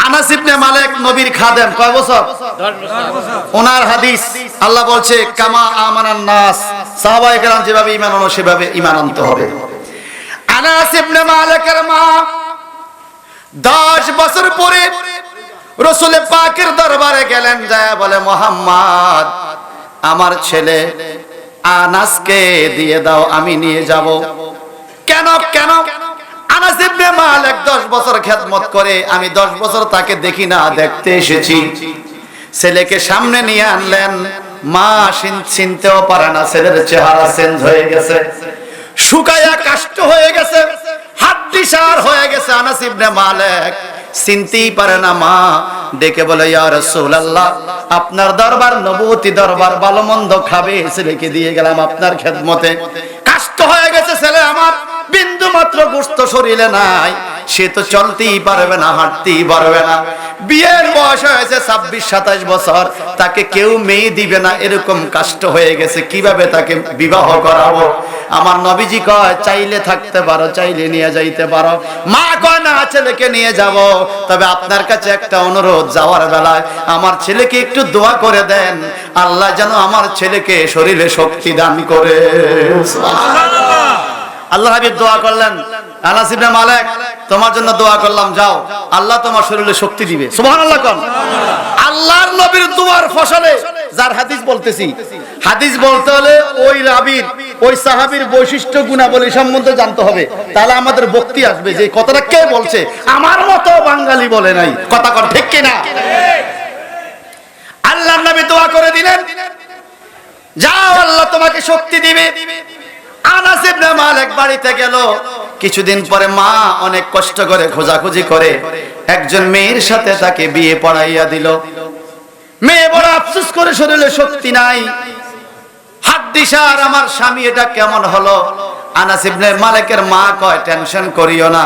আনাস ইবনে মালিক নবীর খাদেম, কয় বছর? 10 বছর। ওনার হাদিস আল্লাহ বলছে কামা আমানান নাস, সাহাবায়ে কেরাম যেভাবে ঈমান আনো সেভাবে ঈমান আনতে হবে। আনাস ইবনে মালিকের মা 10 বছর পরে রাসূল পাকের দরবারে গেলেন, যায় বলে মুহাম্মদ আমার ছেলে আনাসকে দিয়ে দাও, আমি নিয়ে যাব। কেন কেন? আনাস ইবনে মালিক 10 বছর খেদমত করে, আমি 10 বছর তাকে দেখি না, দেখতে এসেছি। ছেলেকে সামনে নিয়ে আনলেন, মা চিনতেও পারে না, ছেলের চেহারা চেঞ্জ হয়ে গেছে, শুকায়া কাষ্ট হয়ে গেছে, হাড্ডি সার হয়ে গেছে। আনাস ইবনে মালিক চিনতেই পারে না। মা ডেকে বলে ইয়া রাসূলুল্লাহ, আপনার দরবার নবুয়তি দরবার, ভালো মন্দ খাবে, ছেলেকে দিয়ে গেলাম আপনার খেদমতে। কাষ্ট হয়ে গেছে ছেলে আমার, বিন্দু মাত্র গোশত শরীরে নাই, সে তো চলতেই পারবে না, হাঁটতেই পারবে না। বিয়ের বয়স হয়েছে 26-27 বছর, তাকে কেউ মেয়ে দিবে না, এরকম কাষ্ট হয়ে গেছে, কিভাবে তাকে বিবাহ করাবো? আমার নবীজি কয় চাইলে থাকতে পারো, চাইলে নিয়ে যাইতে পারো। মা কয় না, ছেলেকে নিয়ে যাব, তবে আপনার কাছে একটা অনুরোধ, যাওয়ার বেলায় আমার ছেলেকে একটু দোয়া করে দেন, আল্লাহ যেন আমার ছেলেকে শরীরে শক্তি দান করে। আল্লাহ হাবিব দোয়া করলেন, আনাস ইবনে মালিক তোমার জন্য দোয়া করলাম, যাও, আল্লাহ তোমার শরীরে শক্তি দিবে। সুবহানাল্লাহ কোন? আল্লাহর নবীর দুয়ার ফসলে, যার হাদিস বলতেছি, হাদিস বলতে হলে ওই রাবীর, ওই সাহাবীর বৈশিষ্ট্য গুণাবলী সম্বন্ধে জানতে হবে, তাহলে আমাদের ভক্তি আসবে যে কথাটা কে বলছে, আমার মতো বাঙালি বলে নাই, কথা কর ঠিক কিনা? আল্লাহর নবী দোয়া করে দিলেন, যাও, আল্লাহ তোমাকে শক্তি দিবে। আনাস ইবনে মালিক বাড়িতে গেল। কিছুদিন পরে মা অনেক কষ্ট করে খোঁজাখুঁজি করে একজন মেয়ের সাথে তাকে বিয়ে পড়াইয়া দিল। মেয়ে বড় আফসোস করে, শরীরে শক্তি নাই, হাড্ডি সার, আমার স্বামী এটা কেমন হলো? আনাস ইবনে মালিকের মা কয় টেনশন করিও না,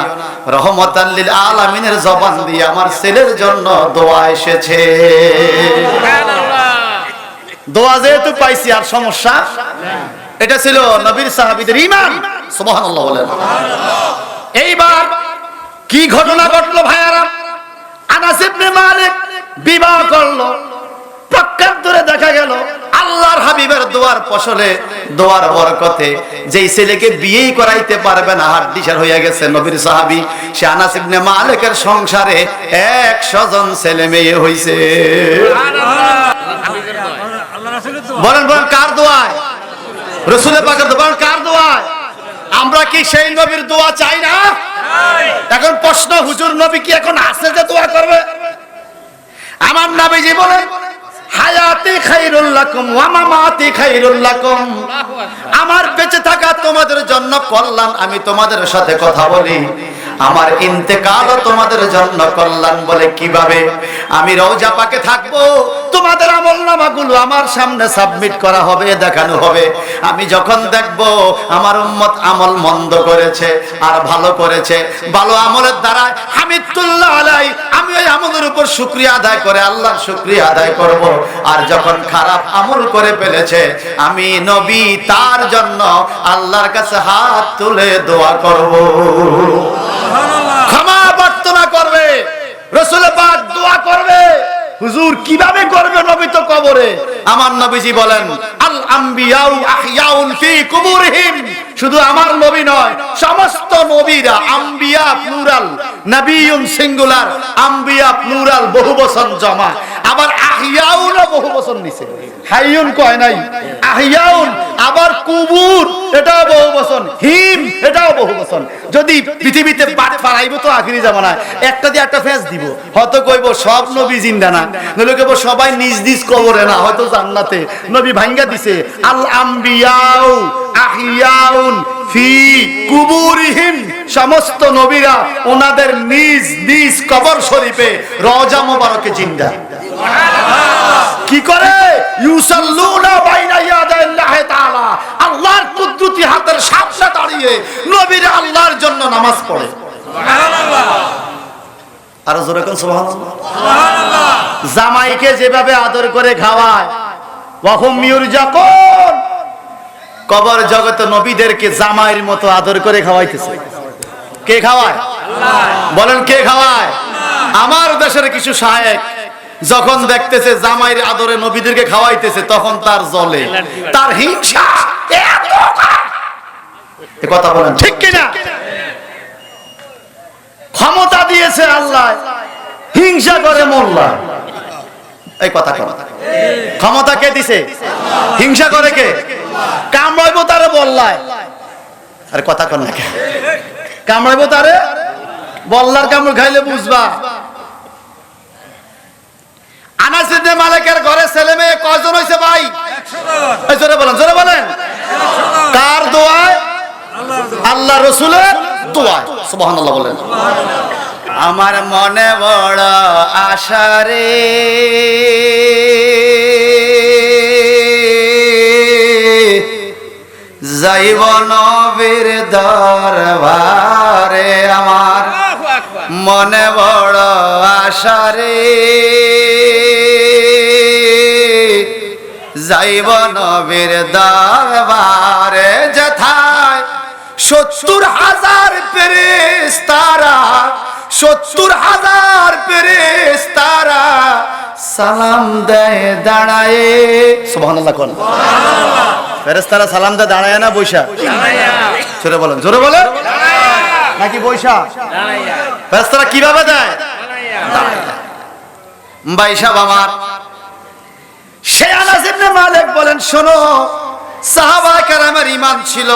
রহমাতাল লিল আলামিনের জবান দিয়ে আমার ছেলের জন্য দোয়া এসেছে। দোয়া যেহেতু পাইছি, আর সমস্যা এটা ছিল নবীর সাহাবীদের ঈমান। সুবহানাল্লাহ বলেন। এইবার কি ঘটনা ঘটলো ভাইয়ারা? আনাস ইবনে মালিক বিবাহ করলো, প্রকান্তরে দেখা গেল আল্লাহর হাবিবের দোয়ার ফসলে, দোয়ার বরকতে যেই ছেলেকে বিয়েই করাইতে পারবে না, হাড্ডিসার হয়ে গেছে, নবীর সাহাবী, সে আনাস ইবনে মালিকের সংসারে 100 জন ছেলে মেয়ে হইছে। বলেন বলেন, কার দোয়ায়? রাসূলের পাকের দোয়া। কার দোয়ায়? আমরা কি সেই নবীর দোয়া চাই না? এখন প্রশ্ন, হুজুর নবী কি এখন আছে যে দোয়া করবে? আমার নবীজি বলেন হায়াতি খায়রুল লাকুম ওয়া মামাতি খায়রুল লাকুম, আমার বেঁচে থাকা তোমাদের জন্য কল্যাণ, আমি তোমাদের সাথে কথা বলি, আমার ইন্তেকালও তোমাদের জন্য কল্যাণ। বলে কিভাবে? আমি রওজা পাকে থাকবো, তোমাদের আমলনামাগুলো আমার সামনে সাবমিট করা হবে, দেখানো হবে। আমি যখন দেখব আমার উম্মত আমল মন্দ করেছে আর ভালো করেছে, ভালো আমলের দ্বারা হামিদুল্লাহ আলাই, আমি ওই আমলের উপর শুকরিয়া আদায় করে আল্লাহর শুকরিয়া আদায় করব। আর যখন খারাপ আমল করে ফেলেছে, আমি নবী তার জন্য আল্লাহর কাছে হাত তুলে দোয়া করব, ক্ষমা প্রার্থনা করবে, রাসূল পাক দোয়া করবে। হুজুর কিভাবে করবে? নবী তো কবরে। আমার নবীজি বলেন আল আম্বিয়াউ আহইয়াউন ফি কুবুরিহিম, শুধু আমার নবী নয়, সমস্ত নবীরা, আম্বিয়া প্লুরাল, নবিয়ুন সিঙ্গুলার, আম্বিয়া প্লুরাল বহুবচন জমা, আবার আহইয়াউন বহুবচন নিছে, হাইয়ুন কয় নাই, আহইয়াউন। আবার কুবুর এটাও বহুবচন, হিম এটাও বহুবচন। যদি পৃথিবীতে বাট পারাইবো তো আখিরি জামানায় একটা দিয়ে একটা ফেস দিব, হয়তো কইবো সব নবী জিন্দা না, নইলে কইবো সবাই নিজ নিজ কবরে না, হয়তো জান্নাতে। নবী ভাঙ্গা দিছে আল আম্বিয়াউ আহইয়াউন ফি কুবুরিহিম, সমস্ত নবীরা ওনাদের নিজ নিজ কবর শরীফে রওজা মোবারকে জিন্দা। কি করে? ইউসাল্লুনা বাইনা ইয়াদাইল্লাহি তাআলা, আল্লাহর কুদরতি হাতের সামনে দাঁড়িয়ে নবীরা আল্লাহর জন্য নামাজ পড়ে। সুবহানাল্লাহ। আরো জোরে কোন সুবহানাল্লাহ। জামাইকে যেভাবে আদর করে খাওয়ায়, ওয়াহুম ইউরজাকুন, কবর জগতে নবীদেরকে জামাইয়ের মতো আদর করে খাওয়াইতেছে। কে খাওয়ায়? বলেন কে খাওয়ায়? আমার দেশের কিছু শায়েখ যখন দেখতেছে জামাইয়ের আদরে নবীদেরকে খাওয়াইতেছে, তখন তার জ্বলে, তার হিংসা এত এ কথা বলেন ঠিক কিনা? ক্ষমতা দিয়েছে আল্লাহ, হিংসা করে মোল্লা। এই কথা কর, ক্ষমতা কে দিছে? হিংসা করে কে? কামড়াইবো তারে বললায়। আরে কথা কর না কে? কামড়াইবো তারে বললার, কামড় খাইলে বুঝবা। আনাস ইবনে মালিকের ঘরে ছেলে মেয়ে কয়জন হইছে ভাই? 100 জন। জোরে বলেন, জোরে বলেন। কার দোয়ায়? আল্লাহ রাসূলের দোয়ায়। সুবহানাল্লাহ বলেন। আমার মনে বড় আশা রে, যাইব নবীর দরবারে। আমার মনে বড় আশা রে, যাইব নবীর দরবারে, যেথায় 70,000 ফেরেশতারা, 70,000 ফেরেশতারা সালাম দেয় দাঁড়ায়। সুবহানাল্লাহ কোন? ফেরেশতারা সালাম দেয় দাঁড়ায় না বৈশা? জোরে বলেন, জোরে বলেন। নাকি বৈশা? ফেরেশতারা কিভাবে দেয়? ভাই সাহেব আমার, সে আনাস ইবনে মালিক বলেন, শোনো, সাহাবা কেরামের ঈমান ছিল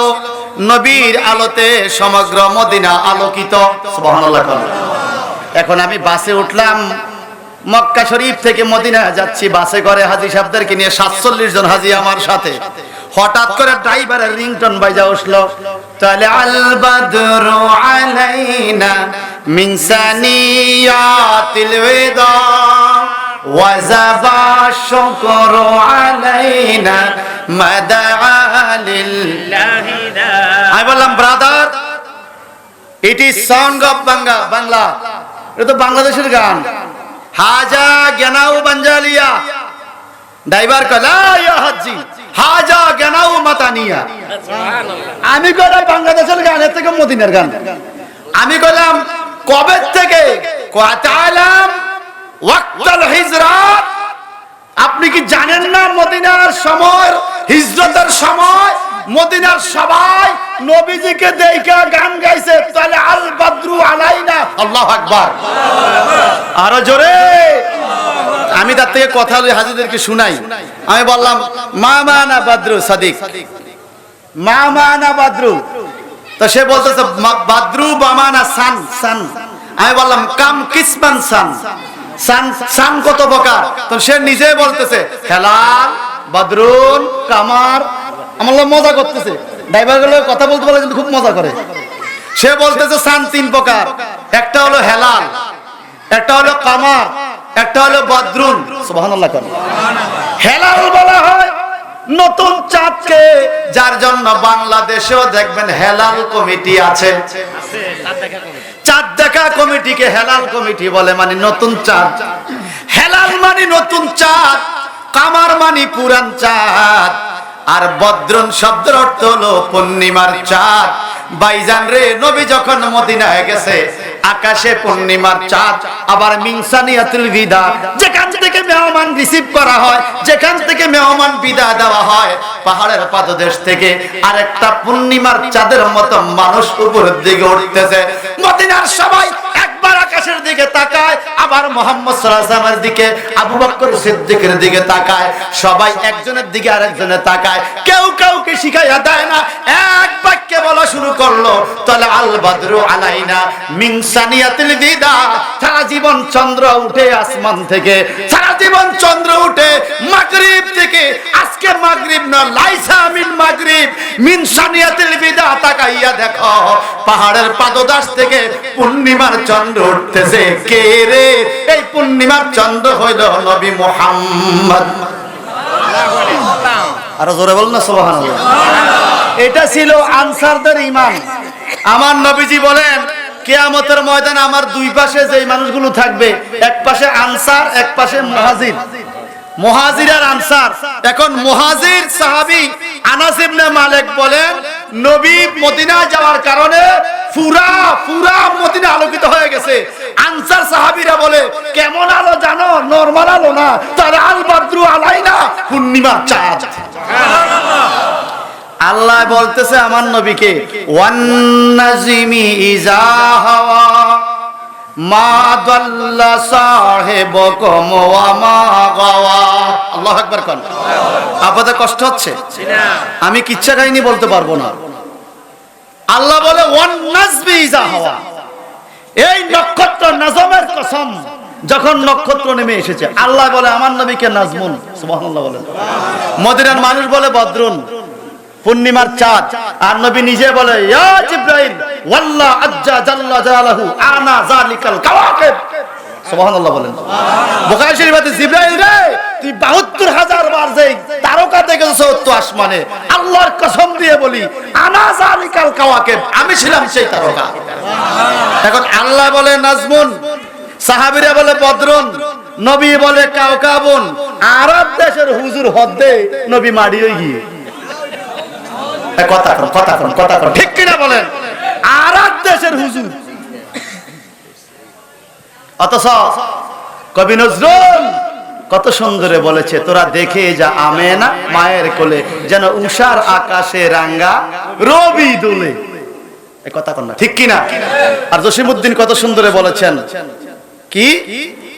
নবীর আলোতে সমগ্র মদিনা আলোকিত। সুবহানাল্লাহ। এখন আমি বাসে উঠলাম, মক্কা শরীফ থেকে মদিনা যাচ্ছি, বাসে করে হাজী সাহেবদেরকে নিয়ে 47 জন হাজী আমার সাথে। হঠাৎ করে ড্রাইভারের রিংটোন বাজা উঠলো, তাহলে আল বাদরু আলাইনা মিন সানিয়াতিল ওয়াদা ওয়াজাবা শুকরু আলাইনা মাদআ লিল্লাহি। আমি বললাম, brother, it is song of Bangla. এটা তো বাংলাদেশের গান। হাজা জ্ঞানাউ বাঞ্জালিয়া। ড্রাইভার কলা ইয়া হাজি, হাজা জ্ঞানাউ মাতানিয়া। আমি কইলাম বাংলাদেশের গান, এর থেকে মদিনার গান। আমি কইলাম কবে থেকে? কাতালাম ওয়াক্তাল হিজরাত। আপনি কি জানেন না মদিনার সময়, হিজরতের সময় মদিনার সবাই নবীজিকে দেখা গান গাইছে, তাহলে আল বাদরু আলাইনা। আল্লাহু আকবার, আরো জোরে। আমি তার থেকে কথা বলে হাজীদেরকে শুনাই। আমি বললাম, মা মানা বাদরু সাদিক, মা মানা বাদরু। তো সে বলতেছে বাদরু বামানা সান, সান। আমি বললাম, কাম কিসমান সান, সান সান কত প্রকার? তো সে নিজে বলতেছে হেলাল, বদরুন, কামার। আমার মজা করতেছে, ড্রাইভার গুলো কথা বলতে বলে কিন্তু খুব মজা করে। সে বলতেছে সান 3 প্রকার, একটা হলো হেলাল, একটা হলো কামার, একটা হলো বদরুন। সুবহানাল্লাহ। হেলাল বলা হয় নতুন চাঁদকে, যার জন্য বাংলাদেশেও দেখবেন হেলাল কমিটি আছে। চাঁদ দেখা কমিটিকে হেলাল কমিটি বলে, মানে নতুন চাঁদ। হেলাল মানে নতুন চাঁদ, কামার মানে পুরান চাঁদ, আর বদরুন শব্দের অর্থ হলো পূর্ণিমার চাঁদ। ভাইজান রে, নবী যখন মদিনায় গেছে, আকাশে পূর্ণিমার চাঁদ। আবার মিনসানিয়াতুল বিদা, যেখান থেকে মেহমান রিসিভ করা হয়, যেখান থেকে মেহমান বিদায় দেওয়া হয়, পাহাড়ের পাদদেশ থেকে আরেকটা পূর্ণিমার চাঁদের মতো মানুষ উপরের দিকে উঠতেছে। মদিনার সবাই একবার আকাশের দিকে তাকায়, আবার মুহাম্মদ সাল্লাল্লাহু আলাইহি ওয়াসাল্লামের দিকে, আবু বকর সিদ্দিকের দিকে তাকায়। সবাই একজনের দিকে আরেকজনের তাকায়, কেউ কাউকে শিখাইয়া দেয় না। এক বাক্যে বলা শুরু করলো, তাহলে আল বাদরু আলাইনা মিন সানিয়াতিল বিদা। সারা জীবন চন্দ্র উঠে আসমান থেকে, সারা জীবন চন্দ্র উঠে মাগরিব থেকে। আজকে মাগরিব না, লাইসা মিন মাগরিব মিন সানিয়াতিল বিদা। তাকাইয়া দেখো, পাহাড়ের পাদদেশ থেকে পূর্ণিমার চন্দ্র উঠতেছে। কে রে? এই পূর্ণিমার চন্দ্র হইল নবী মুহাম্মদ। আরো জোরে বল না সুবহানাল্লাহ। এটা ছিল আনসারদের ঈমান। আমার নবীজি বলেন, কিয়ামতের ময়দানে আমার দুই পাশে যেই মানুষগুলো থাকবে, এক পাশে আনসার, এক পাশে মুহাজির। মুহাজির আর আনসার। এখন মুহাজির সাহাবী আনাস ইবনে মালিক বলেন, নবী মদিনা যাওয়ার কারণে পুরা মদিনা আলোকিত হয়ে গেছে। আনসার সাহাবীরা বলে, কেমন আলো জানো? নরমাল আলো না, তারা আল বাদরু আলাইনা, পূর্ণিমা চাঁদ। আল্লাহ বলতেছে আমার নবীকে, ওয়ান নাজিমি ইজা হাওয়া মা দাল্লা সাহিবুকুম ওয়া মা গাওয়া। আল্লাহু আকবার কোন। আপনাদের কষ্ট হচ্ছে? আমি কিচ্ছা কাহিনী বলতে পারবো না। আল্লাহ বলে ওয়ান নাজমি ইজা হাওয়া, এই নক্ষত্র নাজমের কসম, যখন নক্ষত্র নেমে এসেছে। আল্লাহ বলে আমার নবীকে নাজমুন, সুবহানাল্লাহ বলেন। মদিনার মানুষ বলে বদরুন, পূর্ণিমার চাঁদ। আর নবী নিজে বলে, ইয়া জিবরাইল ওয়াল্লাহ আজ্জা জাল্লা জালাহু আনা যালিকাল কাওয়াকিব। সুবহানাল্লাহ বলেন। বুখারী শরীফে জিবরাইল রে, তুই ৭২,০০০ বার যেই তারকা দেখেছো তো আসমানে, আল্লাহর কসম দিয়ে বলি আনা যালিকাল কাওয়াকিব, আমি ছিলাম সেই তারকা। এখন আল্লাহ বলে নাজমুন, সাহাবীরা বলে বদরুন, নবী বলে কাওকাবুন। আরব দেশের হুজুর হদ্দে নবী মাড়ি হয়ে গিয়ে কথা কন ঠিক কিনা বলেন? আরব দেশের হুজুর। অথচ কবি নজরুল কত সুন্দরে বলেছে, তোরা দেখে যা আমেনা মায়ের কোলে, যেন উষার আকাশে রাঙ্গা রবি দোলে। এই কথা কন না, ঠিক কিনা? আর জসিমউদ্দিন কত সুন্দরে বলেছেন, কি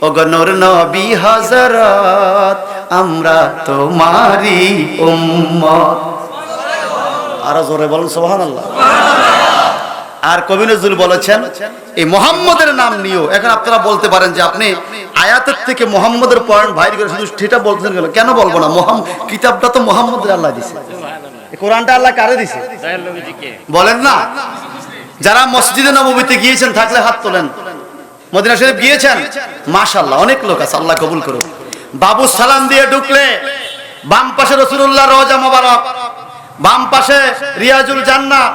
ও নূর নবী হযরত আমরা তোমারই উম্মত। আরো জোরে বলেন সুবহানাল্লাহ। আর কবি নজরুল বলেছেন, এই মুহাম্মদের নাম নিও। এখন আপনারা বলতে পারেন যে আপনি আয়াতের থেকে মুহাম্মদের পয়েন্ট বাইরে করে শুধু সেটা বলতেছেন কেন? কেন বলবো না? কিতাবটা তো মুহাম্মদের আল্লাহ দিয়েছে, এই কোরআনটা আল্লাহ কারে দিয়েছে বলেন না? যারা মসজিদে নববীতে গিয়েছেন থাকলে হাত তোলেন। মদিনা শরীফ গিয়েছেন? মাশাআল্লাহ, অনেক লোক আছে, আল্লাহ কবুল করুক। বাবু সালাম দিয়ে ঢুকলে বাম পাশে রাসূলুল্লাহর রওজা মোবারক, বাম পাশে রিয়াজুল জান্নাহ,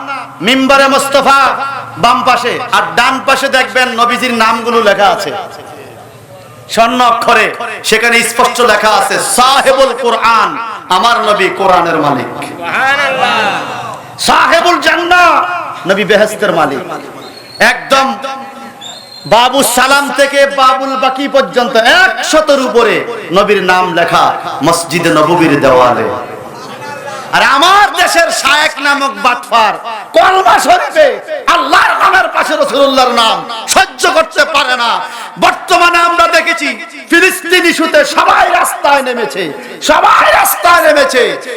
মিম্বারে মুস্তাফা বাম পাশে, আর ডান পাশে দেখবেন নবীজির নামগুলো লেখা আছে স্বর্ণ অক্ষরে। সেখানে স্পষ্ট লেখা আছে সাহেবুল কোরআন, আমার নবী কোরআনের মালিক। সুবহানাল্লাহ। সাহেবুল জান্নাহ, নবী বেহেশতের মালিক। একদম বাবু সালাম থেকে বাবুল বাকি পর্যন্ত 100-এর উপরে নবীর নাম লেখা মসজিদে নববীর দেওয়ালে। আর আমার দেশের শায়েখ নামক বাটফার কলমা শরীফে আল্লাহর নামের পাশে রাসূলুল্লাহর নাম সহ্য করতে পারে না। বর্তমানে আমরা দেখেছি ফিলিস্তিন ইস্যুতে সবাই রাস্তায় নেমেছে,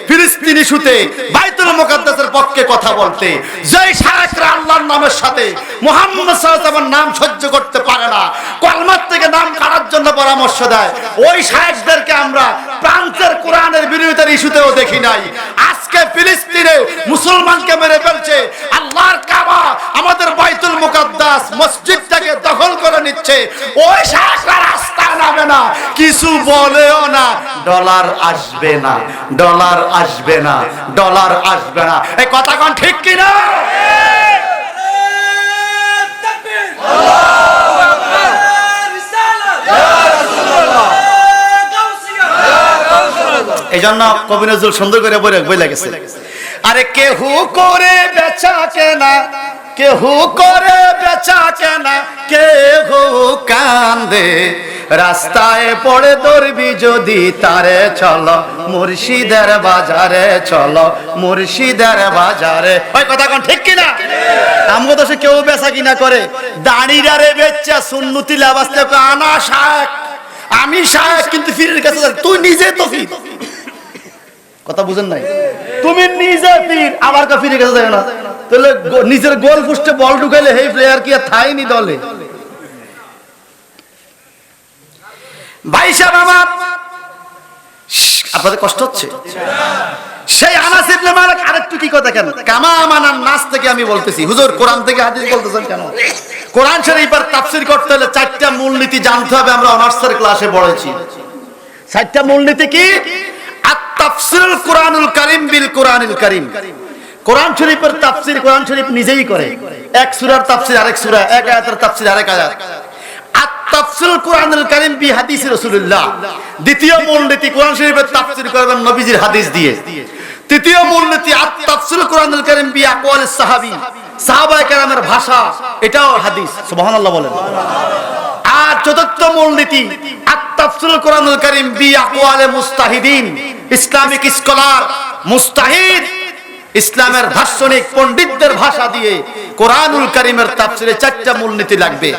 ফিলিস্তিন ইস্যুতে বাইতুল মুকাদ্দাসের পক্ষে কথা বলতে। যেই শায়েখরা আল্লাহর নামের সাথে মুহাম্মদ সাল্লাল্লাহু আলাইহি ওয়াসাল্লামের নাম সহ্য করতে পারে না, কলমার থেকে নাম কাটার জন্য পরামর্শ দেয়, ওই শায়েখদেরকে আমরা প্রান্তের কোরআনের বিরোধিতার ইস্যুতেও দেখি নাই। আজকে ফিলিস্তিনে মুসলমানকে মেরে ফেলছে, আল্লাহর কাবা আমাদের বাইতুল মুকাদ্দাস মসজিদটাকে দখল করে নিচ্ছে, ওই শায়েখরা রাস্তায় নামে না, কিছু বলেও না। ডলার আসবে না, ডলার আসবে না, ডলার আসবে না। এই কথা কোন ঠিক কিনা? এই জন্য কবি নজরুল সুন্দর করে বলে গেছে, আরে কেহু করে বেচা কেনা, কেহু করে বেচা কেনা, কেহু কান্দে, রাস্তায় পড়ে দরবি যদি তারে চলো মুর্শিদের বাজারে, চলো মুর্শিদের বাজারে। ওই কথা কোন ঠিক কিনা? আমগো দেশে কেউ বেচা কিনা করে, দাঁড়িয়ারে বেচা সুন্নতি লেবাস থেকে আনা শায়েখ, আমি শায়েখ, কিন্তু পীরের কাছে তুই নিজে তো পীর। কথা বুঝেন নাই? তুমি নিজে পীর, আমার কা পীরের কাছে যায় না, তাহলে নিজের গোল পোস্টে বল ঢুকাইলে এই প্লেয়ার কি আর থাইনি দলে? ভাই সাহেব আমার, আপনাদের কষ্ট হচ্ছে? সেই আনাস ইবনে মালিক আরেকটু কি কথা কেন? কামা আমানান নাস থেকে আমি বলতেছি, হুজুর কোরআন থেকে হাদিস বলতেছেন কেন? কোরআন শরীফের তাফসীর করতে হলে 4টা মূলনীতি জানতে হবে। আমরা অনার্সের ক্লাসে পড়েছি 4টা মূলনীতি কি? আত-তাফসীরুল কুরআনুল কারীম বিল কুরআনিল কারীম। কোরআন শরীফের তাফসীর কোরআন শরীফ নিজেই করে। এক সূরার তাফসীর আরেক সূরা, এক আয়াতের তাফসীর আরেক আয়াত। আত-তাফসীরুল কুরআনুল কারীম বি হাদিস রাসূলুল্লাহ। দ্বিতীয় মূলনীতি কোরআন শরীফের তাফসীর করবেন নবীজির হাদিস দিয়ে। তৃতীয় মূলনীতি আত-তাফসীরুল কুরআনুল কারীম বি আকওয়ালিস সাহাবী, সাহাবায়ে কেরামের ভাষা, এটাও হাদিস। সুবহানাল্লাহ বলেন। আর চতুর্থ মূলনীতি আত-তাফসীরুল কুরআনুল কারীম বি আকওয়ালে মুস্তাহিদিন, ইসলামিক স্কলার, মুস্তাহিদ, ইসলামের দার্শনিক পণ্ডিতদের ভাষা দিয়ে কোরআনুল কারীমের তাফসীরে চারটা মূলনীতি লাগবে।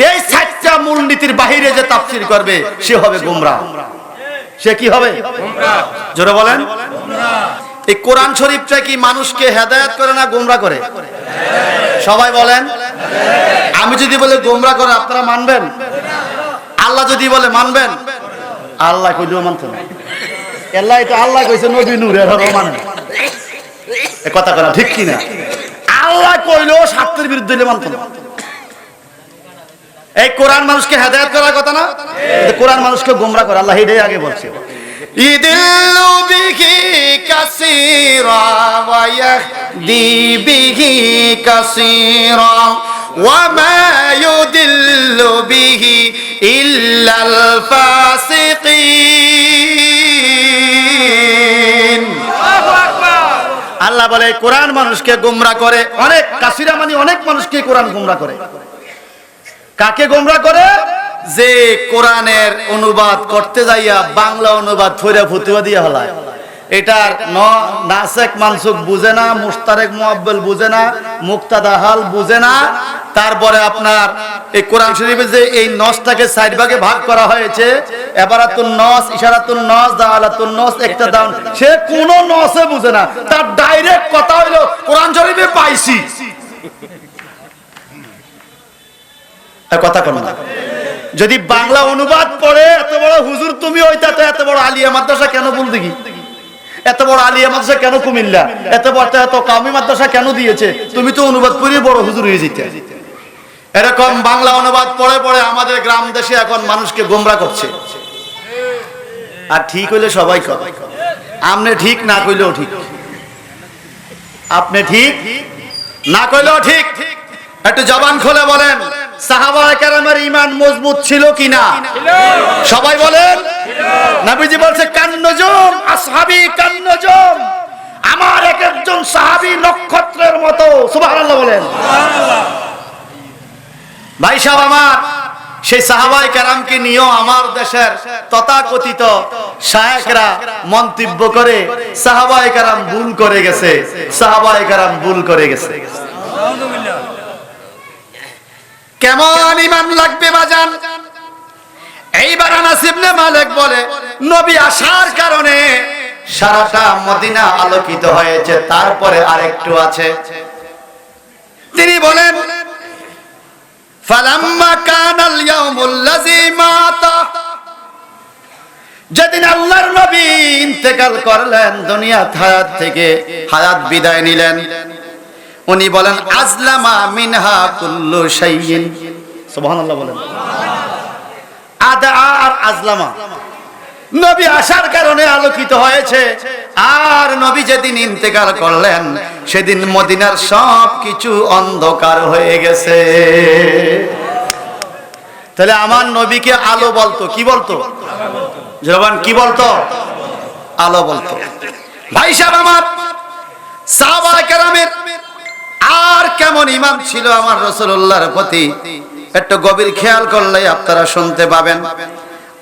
এই চারটা মূলনীতির বাইরে যে তাফসীর করবে সে হবে গোমরাহ। সে কি হবে? গোমরাহ। জোরে বলেন। এই কোরআন শরীফটা কি মানুষকে হেদায়েত করে না গোমরাহ করে? সবাই বলেন। আমি যদি বলে গোমরাহ করে আপনারা মানবেন? আল্লাহ যদি বলে মানবেন? আল্লাহ কইলেও মানতেন না। আল্লাহ তো আল্লাহ কইছে নবী নূর এর মানেন এ কথা করা ঠিক কি না? আল্লাহ কইলেও স্বার্থের বিরুদ্ধে হলে মানতেন না। এই কোরআন মানুষকে হেদায়েত করার কথা না, কোরআন মানুষকে গোমরাহ করে। আল্লাহ এটাই আগে বলছে, ইদিল্লু বিহি কাসীরা ওয়া ইয়াহদি বিহি কাসীরা ওয়া মা ইউদিল্লু বিহি ইল্লাল ফাসিকিন। আল্লাহ বলে কোরআন মানুষকে গোমরাহ করে। অনেক কাসীরা মানে অনেক মানুষকে কোরআন গোমরাহ করে। কাকে গোমরাহ করে? যে কোরআনের অনুবাদ করতে যাইয়া বাংলা অনুবাদ থইরা ফতুয়া দিয়া হলায়। এটার নাসেক মানসুক বুঝে না, মুস্তারেক মুআব্বাল বুঝে না, মুক্তাদা হাল বুঝে না। তারপরে আপনার এই কোরআন শরীফে যে এই নসটাকে চার ভাগে ভাগ করা হয়েছে, ইবারাতুন নস, ইশারাতুন নস, দালাতুন নস, একটা দান, সে কোন নসে বুঝে না। তার ডাইরেক্ট কথা হইলো কোরআন শরীফে পাইছি। কথা কোন না। যদি বাংলা অনুবাদ পড়ে এত বড় হুজুর তুমি হইতা তো এত বড় আলিয়া মাদ্রাসা কেন বল দেখি? এত বড় আলিয়া মাদ্রাসা কেন কুমিল্লা? এত বড় এত কামি মাদ্রাসা কেন দিয়েছে? তুমি তো অনুবাদ পড়ে বড় হুজুর হয়ে যেতে। এরকম বাংলা অনুবাদ পড়ে পড়ে আমাদের গ্রাম দেশে এখন মানুষকে গোমরাহ করছে। আর ঠিক হইলে সবাই করে, আপনি ঠিক না কইলেও ঠিক, আপনি ঠিক না কইলেও ঠিক। একটু জবান খুলে বলেন, সাহাবায়ে কেরামের ঈমান মজবুত ছিল কিনা? সবাই বলেন। নবীজি বলছে কান্নজুম আসহাবী কান্নজুম, আমার এক একজন সাহাবী নক্ষত্রের মতো। সুবহানাল্লাহ বলেন। ভাই সাহেব আমার, সেই সাহাবায়ে কেরামকে নিয়েও আমার দেশের তথাকথিত শায়েখরা মন্তব্য করে সাহাবায়ে কেরাম ভুল করে গেছে, সাহাবায়ে কেরাম ভুল করে গেছে। কেমন ঈমান লাগবে বাজান? এইবার আনাস ইবনে মালিক বলে নবী আসার কারণে সারাটা মদিনা আলোকিত হয়েছে। তারপরে আরেকটু আছে, তিনি বলেন ফালাম্মা কানাল ইয়াউমুল্লাযী মাতা, যেদিন আল্লাহর নবী ইন্তেকাল করলেন, দুনিয়া হায়াত থেকে হায়াত বিদায় নিলেন, উনি বলেন আজলামা মিনহা কুল্লু শাইইন। সুবহানাল্লাহ বলেন। আদা আর আজলামা, নবী আসার কারণে আলোকিত হয়েছে। আর নবী যেদিন ইন্তেকাল করলেন সেদিন মদিনার সব কিছু অন্ধকার হয়ে গেছে। তাহলে আমার নবীকে আলো বলতো, কি বলতো? জবান কি বলতো? আলো বলতো। ভাই সাহেব আমার, সাহাবায়ে কেরামের আর কেমন ঈমান ছিল আমার রাসূলুল্লাহর প্রতি, একটু গভীর খেয়াল করলে আপনারা শুনতে পাবেন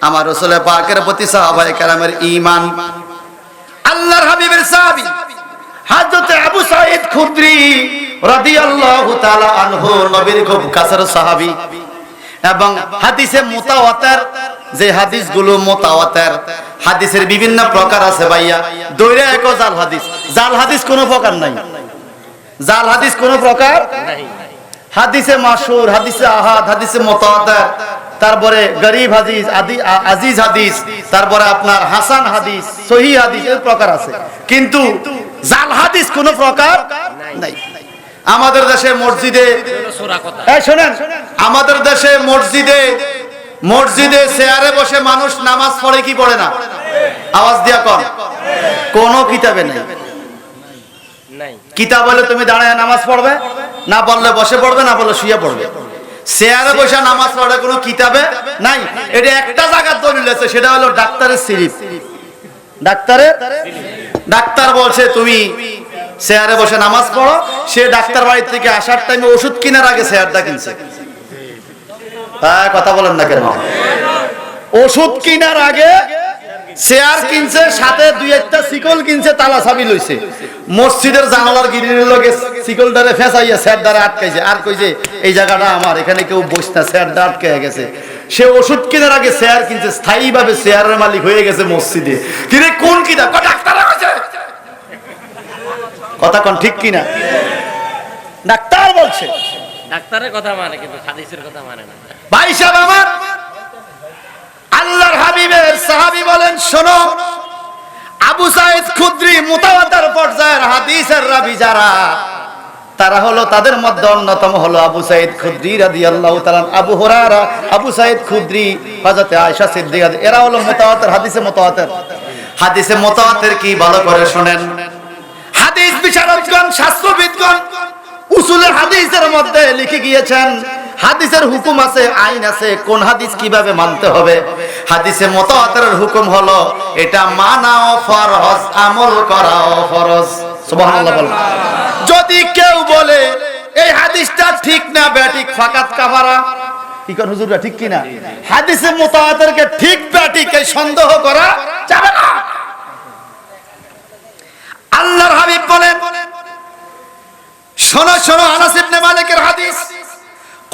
আমার রাসূল পাকের প্রতি সাহাবায়ে কেরামের ঈমান। আল্লাহর হাবিবের সাহাবী হযরত আবু সাঈদ খুদরি রাদিয়াল্লাহু তাআলা আনহু নবীর খুব কাছের সাহাবী, এবং হাদিসে মুতাওয়াতির, যে হাদিসগুলো মুতাওয়াতির, হাদিসের বিভিন্ন প্রকার আছে ভাইয়া। দৈরা এক জাল হাদিস, জাল হাদিস কোনো প্রকার নাই, জাল হাদিস কোন প্রকার নাই। হাদিসে মাশহুর, হাদিসে আহাদ, হাদিসে মুতাওয়াতির, তারপরে গরীব হাদিস, আজিজ হাদিস, তারপরে আপনার হাসান হাদিস, সহিহ হাদিস, এর প্রকার আছে। কিন্তু জাল হাদিস কোন প্রকার নাই। আমাদের দেশে মসজিদে, এই শুনেন, আমাদের দেশে মসজিদে চেয়ারে বসে মানুষ নামাজ পড়ে কি পড়ে না? আওয়াজ দিয়া কর। কোন কিতাবে নাই। কিতাব বলে তুমি দাঁড়ায় নামাজ পড়বে? না বললে বসে পড়বে, না বললে শুয়ে পড়বে। চেয়ারে বসে নামাজ পড়ে কোনো কিতাবে নাই। এটা একটা জায়গার দলিল আছে, সেটা হলো ডাক্তারের সিরিপ। ডাক্তার বলছে তুমি চেয়ারে বসে নামাজ পড়ো। সে ডাক্তার বাড়ি থেকে আসার টাইমে ওষুধ কেনার আগে চেয়ারটা কিনছে। হ্যাঁ, কথা বলেন না কেন? ওষুধ কেনার আগে চেয়ার কিনছে, সাথে দুই একটা শিকল কিনছে, তালা চাবি লইছে। মসজিদের জানালার গিরির লগে শিকলটারে ফেঁসাইয়া চেয়ারটারে আটকাইছে, আর কইছে এই জায়গাটা আমার, এখানে কেউ বসে না, চেয়ারটা আটকে গেছে। সে ওষুধ কেনার আগে চেয়ার কিনছে, স্থায়ীভাবে চেয়ারের মালিক হয়ে গেছে মসজিদে। কিরে কোন কিতাব? ডাক্তার কথা কোন ঠিক কিনা? ডাক্তার বলছে। ডাক্তারের কথা মানে, কিন্তু হাদিসের কথা মানে না। ভাই সাহেব আমার, আল্লাহর হাবিবের সাহাবী বলেন, শোনো, আবু সাঈদ খুদরি মুতাওয়াতির পর্যায়ের হাদিসের রাবী যারা, তারা হলো, তাদের মধ্যে অন্যতম হলো আবু সাঈদ খুদরি রাদিয়াল্লাহু তাআলা, আবু হুরায়রা, আবু সাঈদ খুদরি, হযরত আয়েশা সিদ্দিকা, এরা হলো মুতাওয়াতির, হাদিসে মুতাওয়াতির। হাদিসে মুতাওয়াতির কি ভালো করে শুনেন। হাদিস বিশারদগণ, শাস্ত্রবিদগণ উসুলের হাদিসের মধ্যে লিখে গিয়েছেন, হাদিসের হুকুম আছে, আইন আছে, কোন হাদিস কিভাবে মানতে হবে। হাদিসে মুতাওয়াতিরের হুকুম হলো এটা মানাও ফরজ, আমল করাও ফরজ। সুবহানাল্লাহ বলেন। যদি কেউ বলে এই হাদিসটা ঠিক না ব্যাঠিক, ফাকাত কাফারা। কি কোন হুজুররা ঠিক কি না? হাদিসে মুতাওয়াতিরকে ঠিক ব্যাঠিক এই সন্দেহ করা যাবে না। আল্লাহর হাবিব বলেন, শোনো শোনো, আনাস ইবনে মালিকের হাদিস,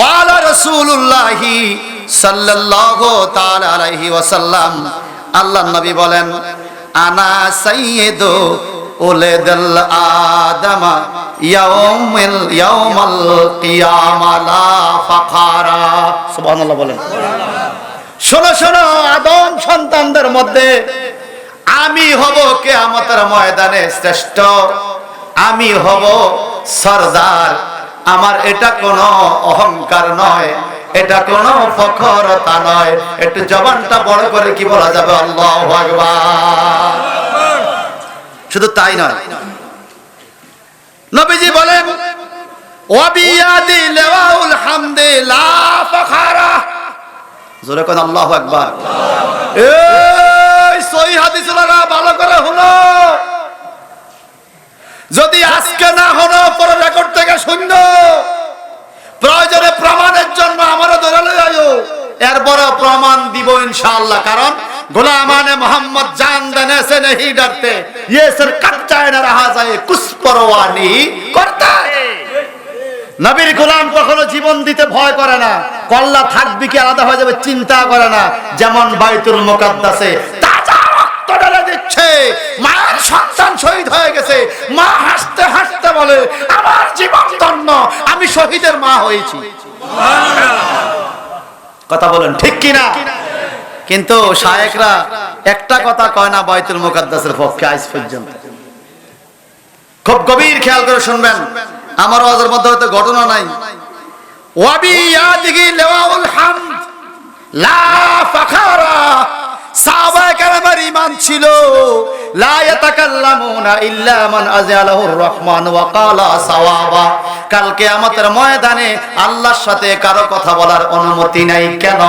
قال رسول الله صلى الله تعالى عليه وسلم, আল্লাহর নবী বলেন, আনা সাইয়্যিদু উলাদাল আদম ইয়াউমাল কিয়ামা লা ফাখারা। সুবহানাল্লাহ বলেন। শোনো শোনো, আদম সন্তানদের মধ্যে আমি হব কিয়ামতের ময়দানে শ্রেষ্ঠ, আমি হব সরদার। আমার এটা কোনো অহংকার নয়, এটা কোনো ফখরতা নয়। একটু জবানটা বড় করে কি বলা যাবে? আল্লাহু আকবার। শুধু তাই নয়, নবীজি বলেন, ওয়া বিয়াদি লিওয়াউল হামদি লা ফখারা। জোরে কোন আল্লাহু আকবার। এই সহিহ হাদিসওয়ালারা ভালো করে হলো, যদি আজকে না হলো পরে রেকর্ড থেকে শূন্য, প্রয়োজনে প্রমাণের জন্য আমারও ধরে লইও, এরপরে প্রমাণ দিব ইনশাআল্লাহ। কারণ গোলামানে মোহাম্মদ জান দেনে সে नहीं डरते, ये सर कट जाए ना रहा जाए कुछ परवाह नहीं करता। নবীর গোলাম কখনো জীবন দিতে ভয় করে না, কল্লা থাকবি কি আলাদা হয়ে যাবে চিন্তা করে না। যেমন বাইতুল মুকাদ্দাসে তাজা রক্ত ঢেলে দিচ্ছে, মায়ের সন্তান শহীদ হয়ে গেছে, মা হাসতে হাসতে বলে আমার জীবন ধন্য, আমি শহীদের মা হয়েছি। কথা বলেন ঠিক কিনা? কিন্তু শায়েখরা একটা কথা কয় না বাইতুল মুকাদ্দাসের পক্ষে আজ পর্যন্ত। খুব গভীর খেয়াল করে শুনবেন, আমার ওয়াজের মধ্যে হয়তো ঘটনা নাই। ওয়াবিয়াদিহি লিওয়াউল হামদ লা ফাখারা। সাহাবায়ে কেরামের ঈমান ছিল, লা ইয়াতাকাল্লামুনা ইল্লা মান আযালাহুর রহমান ওয়া ক্বালা সাওয়াবা। কাল কিয়ামতের ময়দানে আল্লাহর সাথে কারো কথা বলার অনুমতি নাই। কেন?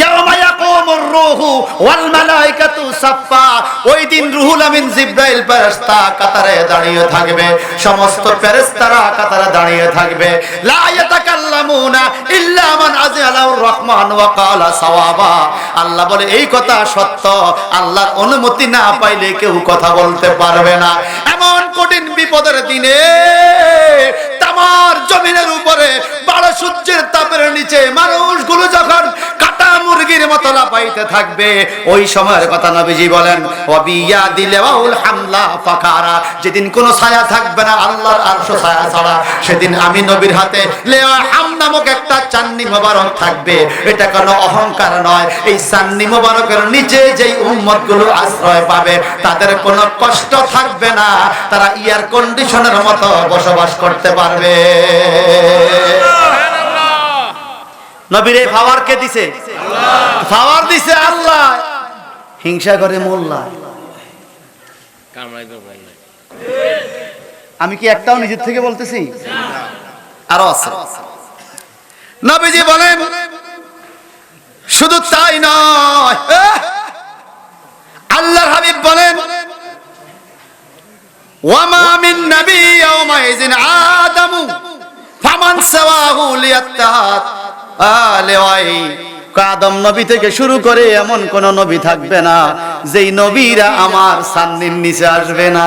ইয়াউমা ইয়াকুমুর রূহু ওয়াল মালাইকাতু সাফফা। ওই দিন রুহুল আমিন জিবরাইল ফেরেশতা কাতারে দাঁড়িয়ে থাকবে, সমস্ত ফেরেশতারা কাতারে দাঁড়িয়ে থাকবে। লা ইয়াতাকাল্লামুনা ইল্লা মান আযালাহুর রহমান ওয়া ক্বালা সাওয়াবা। আল্লাহ বলে এই কথা সত্য, আল্লাহর অনুমতি না পাইলে কেউ কথা বলতে পারবে না। এমন কঠিন বিপদের দিনে তামার জমিনের উপরে বড় সূর্যের তাপের নিচে মানুষগুলো যখন কাটা মুরগির মতো লাফাইতে থাকবে, ওই সময়ের কথা নবীজি বলেন, ওয়াবিয়াদি লিওয়াউল হামলা ফাখারা। যেদিন কোনো ছায়া থাকবে না আল্লাহর আরশ ছায়া ছাড়া, সেদিন আমি নবীর হাতে লিওয়া হাম নামক একটা চান্নি মোবারক থাকবে। এটা কোনো অহংকার নয়। এই চান্নি মোবারকের নিচে যেই উম্মতগুলো আশ্রয় পাবে তাদের কোনো কষ্ট থাকবে না, তারা এয়ার কন্ডিশনের মতো বসবাস করতে পারবে। নবীর এই পাওয়ার কে দিছে? পাওয়ার দিছে আল্লাহ। হিংসা করে মোল্লা। আমি কি একটাও নিজের থেকে বলতেছি? আরো আছে। নবীজি বলেন শুধু তাই নয়, আল্লাহর হাবিব বলেন ওয়ামা মিন নবী ইয়াউমাইযিন আদামু ফামান সাওয়াহু লিয়াত্তাহাত আলেওয়াই। আদম নবী থেকে শুরু করে এমন কোন নবী থাকবে না যেই নবীরা আমার সান্নির নিচে আসবে না।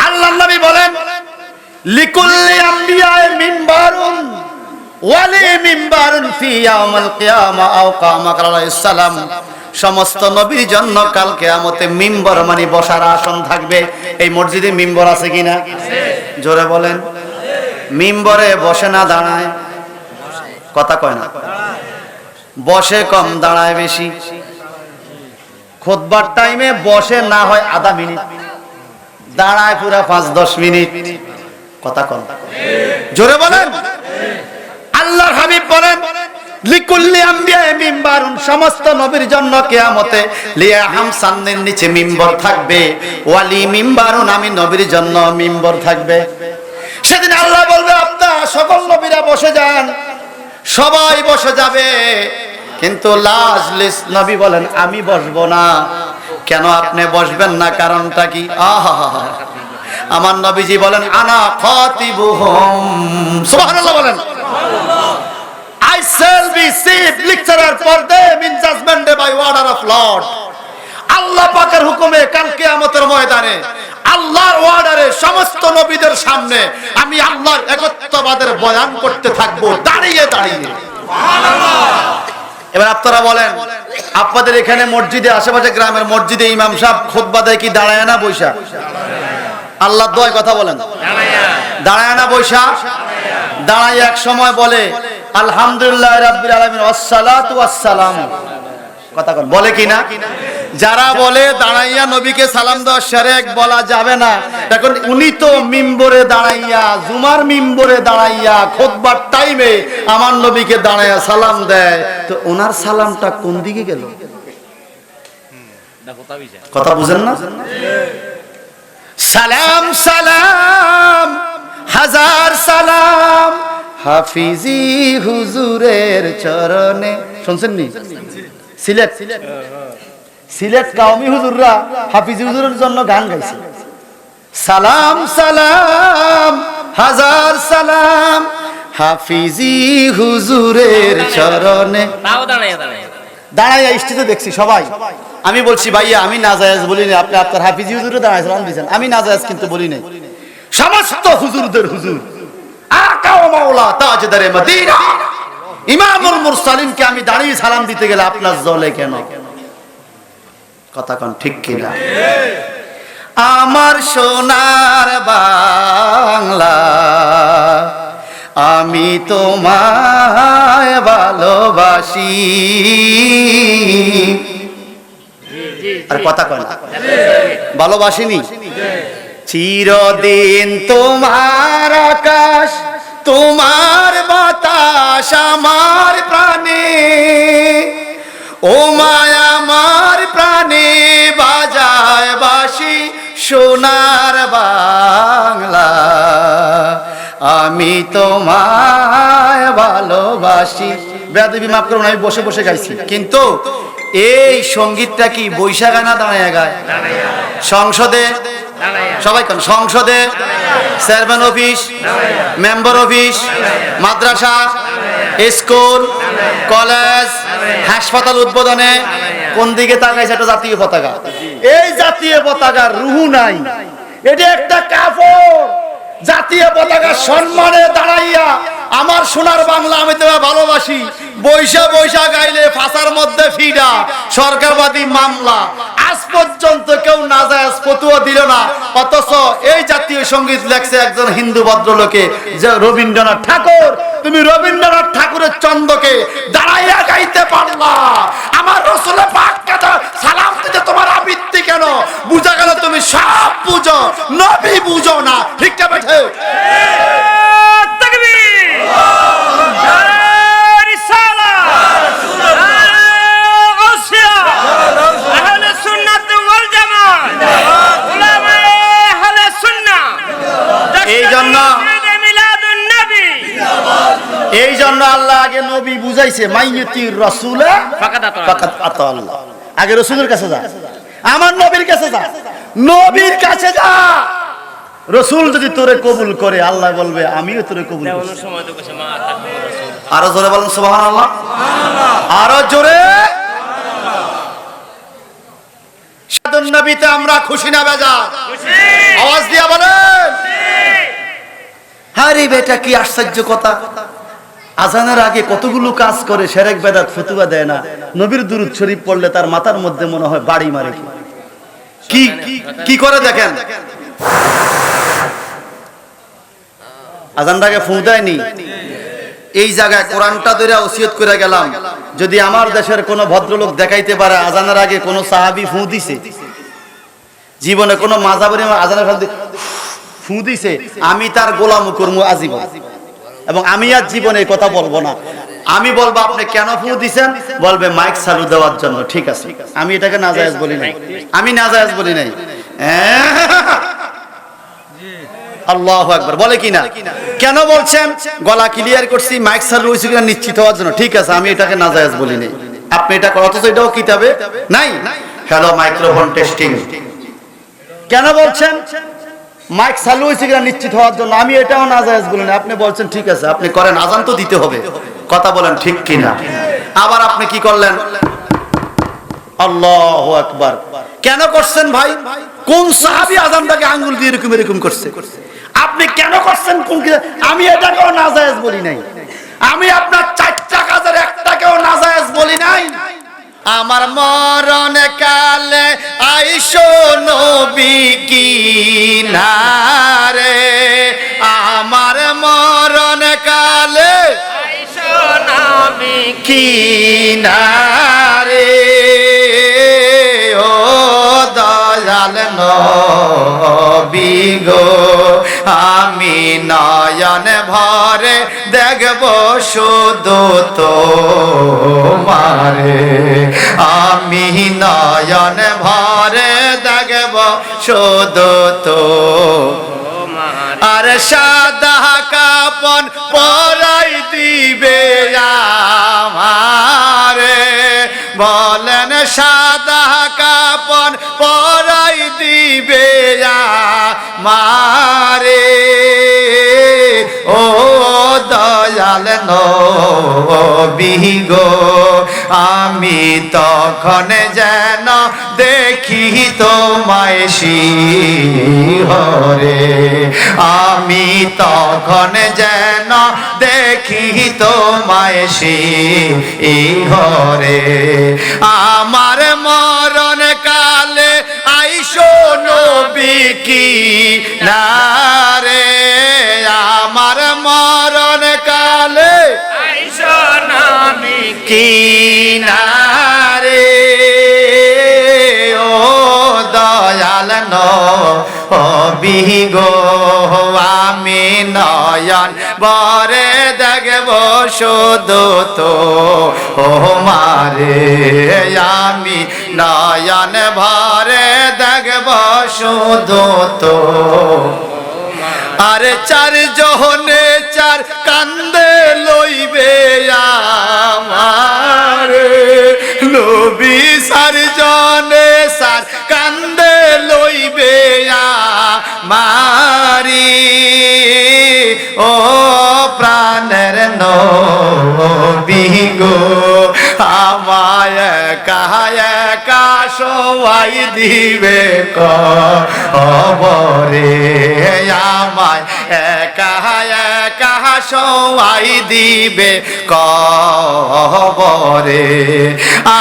আল্লাহর নবী বলেন লিকুল্লি আম্বিয়ায়ে মিম্বারুন ওয়ালি মিম্বারুন ফি ইয়াউমিল কিয়ামা আও কামা আলাইহিস সালাম। সমস্ত নবীর জন্য কাল কিয়ামতে মিম্বর মানে বসার আসন থাকবে। এই মসজিদে মিম্বর আছে কিনা? জোরে বলেন। মিম্বরে বসে না দাঁড়ায়? কথা কয় না। বসে কম দাঁড়ায় বেশি। খুতবার টাইমে বসে না হয় আধা মিনিট, দাঁড়ায় পুরা 5-10 মিনিট। কথা কম। জোরে বলেন। আল্লাহর হাবিব বলেন লিকুল্লি আম্বিয়ায়ে মিম্বারুন, সমস্ত নবীর জন্য কিয়ামতে লিয়াহাম সান্নের নিচে মিম্বর থাকবে। ওয়ালি মিম্বারুন, আমি নবীর জন্য মিম্বর থাকবে। সেদিন আল্লাহ বলবে আপনারা সকল নবীরা বসে যান। সবাই বসে যাবে, কিন্তু লাস্ট লিস্ট নবী বলেন আমি বসবো না। কেন আপনি বসবেন না? কারণটা কি? আমার নবীজি বলেন আনা খাতিবুহুম, সুবহানাল্লাহ বলেন। I shall be chief lecturer for them in judgment day by order of Lord. আল্লাহ পাকের হুকুমে কাল কিয়ামতের ময়দানে আল্লাহর অর্ডারে সমস্ত নবীদের সামনে আমি আল্লাহর একত্ববাদের বয়ান করতে থাকব দাঁড়িয়ে দাঁড়িয়ে। এবার আপনারা বলেন আপনাদের এখানে মসজিদে আশেপাশে গ্রামের মসজিদে ইমাম সাহেব খুতবা দেয় কি দাঁড়ায় না বৈশা? আল্লাহর দোয়ায় কথা বলেন। দাঁড়ায় না বৈশা? দাঁড়ায়। এক সময় বলে আলহামদুলিল্লাহ রাব্বিল আলামিন ওয়াসসালাতু ওয়াসসালাম। কথা কন বলে কিনা? যারা বলে দাঁড়াইয়া নবীকে সালাম দেওয়া শিরক বলা যাবে না, এখন উনি তো মিম্বরে দাঁড়াইয়া জুমার মিম্বরে দাঁড়াইয়া খুতবার টাইমে আমার নবীকে দাঁড়াইয়া সালাম দেয়, তো ওনার সালামটা কোন দিকে গেল? কথা বুঝেন না? সালাম সালাম হাজার সালাম হাফিজি হুজুরের চরণে। শুনছেন নি? সিলেট কাউমি হুজুররা হাফিজি হুজুরের জন্য গান গাইছে। সালাম সালাম হাজার সালাম হাফিজি হুজুরের চরণে। দাঁড়াইয়া স্টেজে দেখছি সবাই। আমি বলছি ভাইয়া আমি নাজায়েজ বলি না, আপনি আপনার হাফিজি হুজুরে দাঁড়ায় সালাম দিয়েছেন, আমি নাজায়েজ কিন্তু বলি নাই। সমস্ত হুজুরদের হুজুর আকা ও মাওলা তাজদারে মদিনা ইমামুল মুরসালিনকে আমি দাঁড়িয়ে সালাম দিতে গেলে আপনার জ্বলে কেন? কথা কোন ঠিক কিনা? আমার সোনার বাংলা আমি তোমায় ভালোবাসি। আর কথা কয় না ভালোবাসিনি? চিরদিন তোমার আকাশ তোমার বাতাস আমার প্রাণে, ও মায়া আমার প্রাণে বাজায় বাঁশি সোনার বাংলা আমি তোমায় ভালোবাসি। বেয়াদবি মাফ করুন, আমি বসে বসে গাইছি, কিন্তু এই সঙ্গীতটা কি বৈশাখ গানা দাঁড়ায় গায়? সংসদে সবাই কোন সংসদে, চেয়ারম্যান অফিস, মেম্বার অফিস, মাদ্রাসা, স্কুল, কলেজ, হাসপাতাল উদ্বোধনে কোন দিকে তাকাইছে? একটা জাতীয় পতাকা। এই জাতীয় পতাকার রুহু নাই, এটা একটা কাপড়। জাতীয় পতাকা সম্মানে দাঁড়াইয়া আমার সোনার বাংলা আমি তোমায় ভালোবাসি বৈশা বৈশা গাইলে ফাঁসার মধ্যে ফিডা সরকারবাদী মামলা। আজ পর্যন্ত কেউ নাজায়েজ ফতোয়া দিল না, অথচ এই জাতীয় সঙ্গীত লেখছে একজন হিন্দু ভদ্রলোকে, যে রবীন্দ্রনাথ ঠাকুর। তুমি রবীন্দ্রনাথ ঠাকুরের ছন্দকে দাঁড়াইয়া গাইতে পারলা, আমার রাসূল পাককে সালাম দিতে তোমার আবৃত্তি কেন? বুঝা গেল তুমি সব বুঝো, নবী বুঝো না। ঠিক না বেঠে? এই জন্য এই জন্য আল্লাহ আগে নবী বুঝাইছে মাইয়ুতির রাসূলা ফাকাত আতাল্লাহ। আগে রাসূলের কাছে যা, আমার নবীর কাছে যা, নবীর কাছে যা। রাসূল যদি তোরে কবুল করে আল্লাহ বলবে আমিও তোরে কবুল করছি। আরো জোরে বলেন সুবহানাল্লাহ, আরো জোরে। সাধন নবীতে আমরা খুশি না বেজার? আওয়াজ দিয়া বলেন। আরে বেটা কি আশ্চর্য কথা, আজানের আগে কতগুলো কাজ করে, শিরক বেদাত ফতুয়া দেয় না। নবীর দুরূদ শরীফ পড়লে তার মাথার মধ্যে মনে হয় বাড়ি মারে। কি কি করে দেখেন, আজানটাকে ফু দেয়নি। এই জায়গায় কোরআনটা ধরে ওসিয়ত করে গেলাম, যদি আমার দেশের কোন ভদ্রলোক দেখাইতে পারে আজানের আগে কোন সাহাবী ফু দিছে, জীবনে কোন মাযাবরী আজানের ফু দিছে, আমি তার গোলাম করবো আজীবন। এবং আমি আর জীবনে এই কথা বলবো না। আমি বলবো আপনি কেন ফু দিছেন, বলবে মাইক চালু দেওয়ার জন্য। ঠিক আছে, আমি এটাকে নাজায়েজ বলি নাই, আমি নাজায়েজ বলি নাই। আল্লাহু আকবার বলে কিনা? কেন বলছেন? গলা ক্লিয়ার করছি, মাইক চালু হইছে কিনা নিশ্চিত হওয়ার জন্য। ঠিক আছে, আমি এটাকে নাজায়েজ বলি নাই। আপনি এটা করেন, অথচ এটাও কিতাবে নাই। Hello, microphone testing. কেন বলছেন? মাইক চালু হইছে কিনা নিশ্চিত হওয়ার জন্য। আমি এটাও নাজায়েজ বলি না। আপনি বলছেন ঠিক আছে, আপনি করেন, আজান তো দিতে হবে। কথা বলেন ঠিক কিনা? আবার আপনি কি করলেন? আল্লাহু আকবার। কেন করছেন ভাই? কোন সাহাবী আজানটাকে আঙ্গুল দিয়ে এরকম এরকম করছে? আপনি কেন করছেন? কোন? আমি এটাকেও নাজায়েজ বলি নাই। আমি আপনার চারটা কাজের একটাকেও নাজায়েজ বলি নাই। আমার মরণ কালে আইসো নবী কিনারে, আমার মরণ কালে আইসো নবী কিনারে। ও দয়াল নবী গো, আমি নয়ন ভরে দেখব শুধু তোমারে, আমি নয়ন ভরে দেখব শুধু তোমার। আর সাদা কাপন পরাই দিবে আমারে, বলেন সাদা কাপন পরাই দিবে আমারে। ও দয়াল নবী গো, আমি তখন যেন দেখি তোমায় শিহরে, আমি তখন যেন দেখি তোমায় শিহরে। আমার মরণ কালে আইসো নবী কিনারে, আমার মরণ কালে আইসো নবী কিনারে। ও দয়াল নবী গো, আমি নয়ন ভরে দেখব শুধু তোমারে, আমি নয়ন ভরে দেখব শুধু তোমারে। আরে চার জহনে চার কান্দে লইবে আমারে, নবী সার জনে সার কান্দে লইবে আমারি। ও প্রাণের নবী গো, আমায় একা সবাই দিবে কবরে, আমায় একা সবাই দিবে কবরে।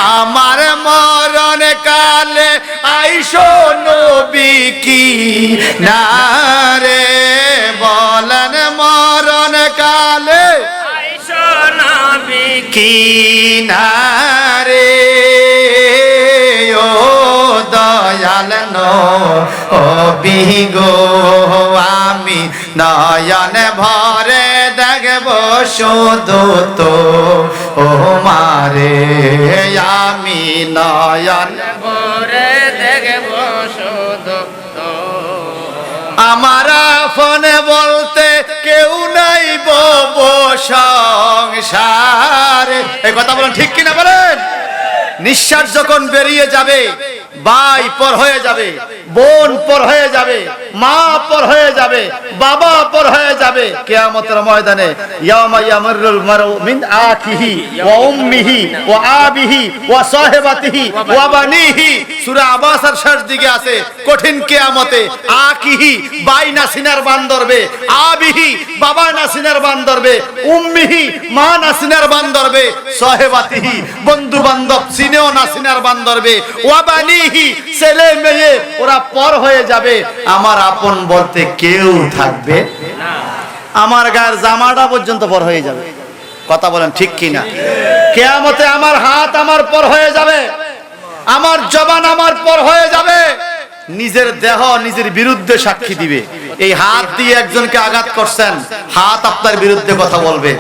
আমার মরণ কালে আইসো নবী কিনারে, বলেন মরণ কালে আইসো নবী কিনারে। ও দয়াল নবী গো, আমি নয়ন ভরে দেখব শুধু তোমারে, আমি নয়ন ভরে দেখব শুধু। আমার ফোনে বলতে কেউ নাই বসা এই কথা বলেন ঠিক কিনা বলেন? নিঃশ্বাস যখন বেরিয়ে যাবে, ভাই পর হয়ে যাবে, বোন পর হয়ে যাবে, মা পর হয়ে যাবে, বাবা পর হয়ে যাবে কিয়ামতের ময়দানে। ইয়াউমা ইয়ামুরুল মারউ মিন আখিহি ওয়া উম্মিহি ওয়া আবিহি ওয়া সাহিবাতিহি ওয়া বানিহি। সূরা আবাসের শেষ দিকে আছে কঠিন কিয়ামতে আখিহি ভাই না সিনার বান ধরবে, আবিহি বাবা না সিনার বান ধরবে, উম্মিহি মা না সিনার বান ধরবে, সাহিবাতিহি বন্ধু বান্ধব সিনেও না সিনার বান ধরবে, ওয়া বানিহি ছেলে মেয়ে ওরা পর হয়ে যাবে। আমার আপন বলতে কেউ থাকবে না। আমার গায়ের জামাটা পর্যন্ত পর হয়ে যাবে। কথা বলেন ঠিক কিনা? কিয়ামতে আমার হাত আমার পর হয়ে যাবে, আমার জবান আমার পর হয়ে যাবে। নিজের দেহ নিজের বিরুদ্ধে সাক্ষী দিবে। এই হাত দিয়ে একজনকে আঘাত করছেন, হাত আপনার বিরুদ্ধে কথা বলবে।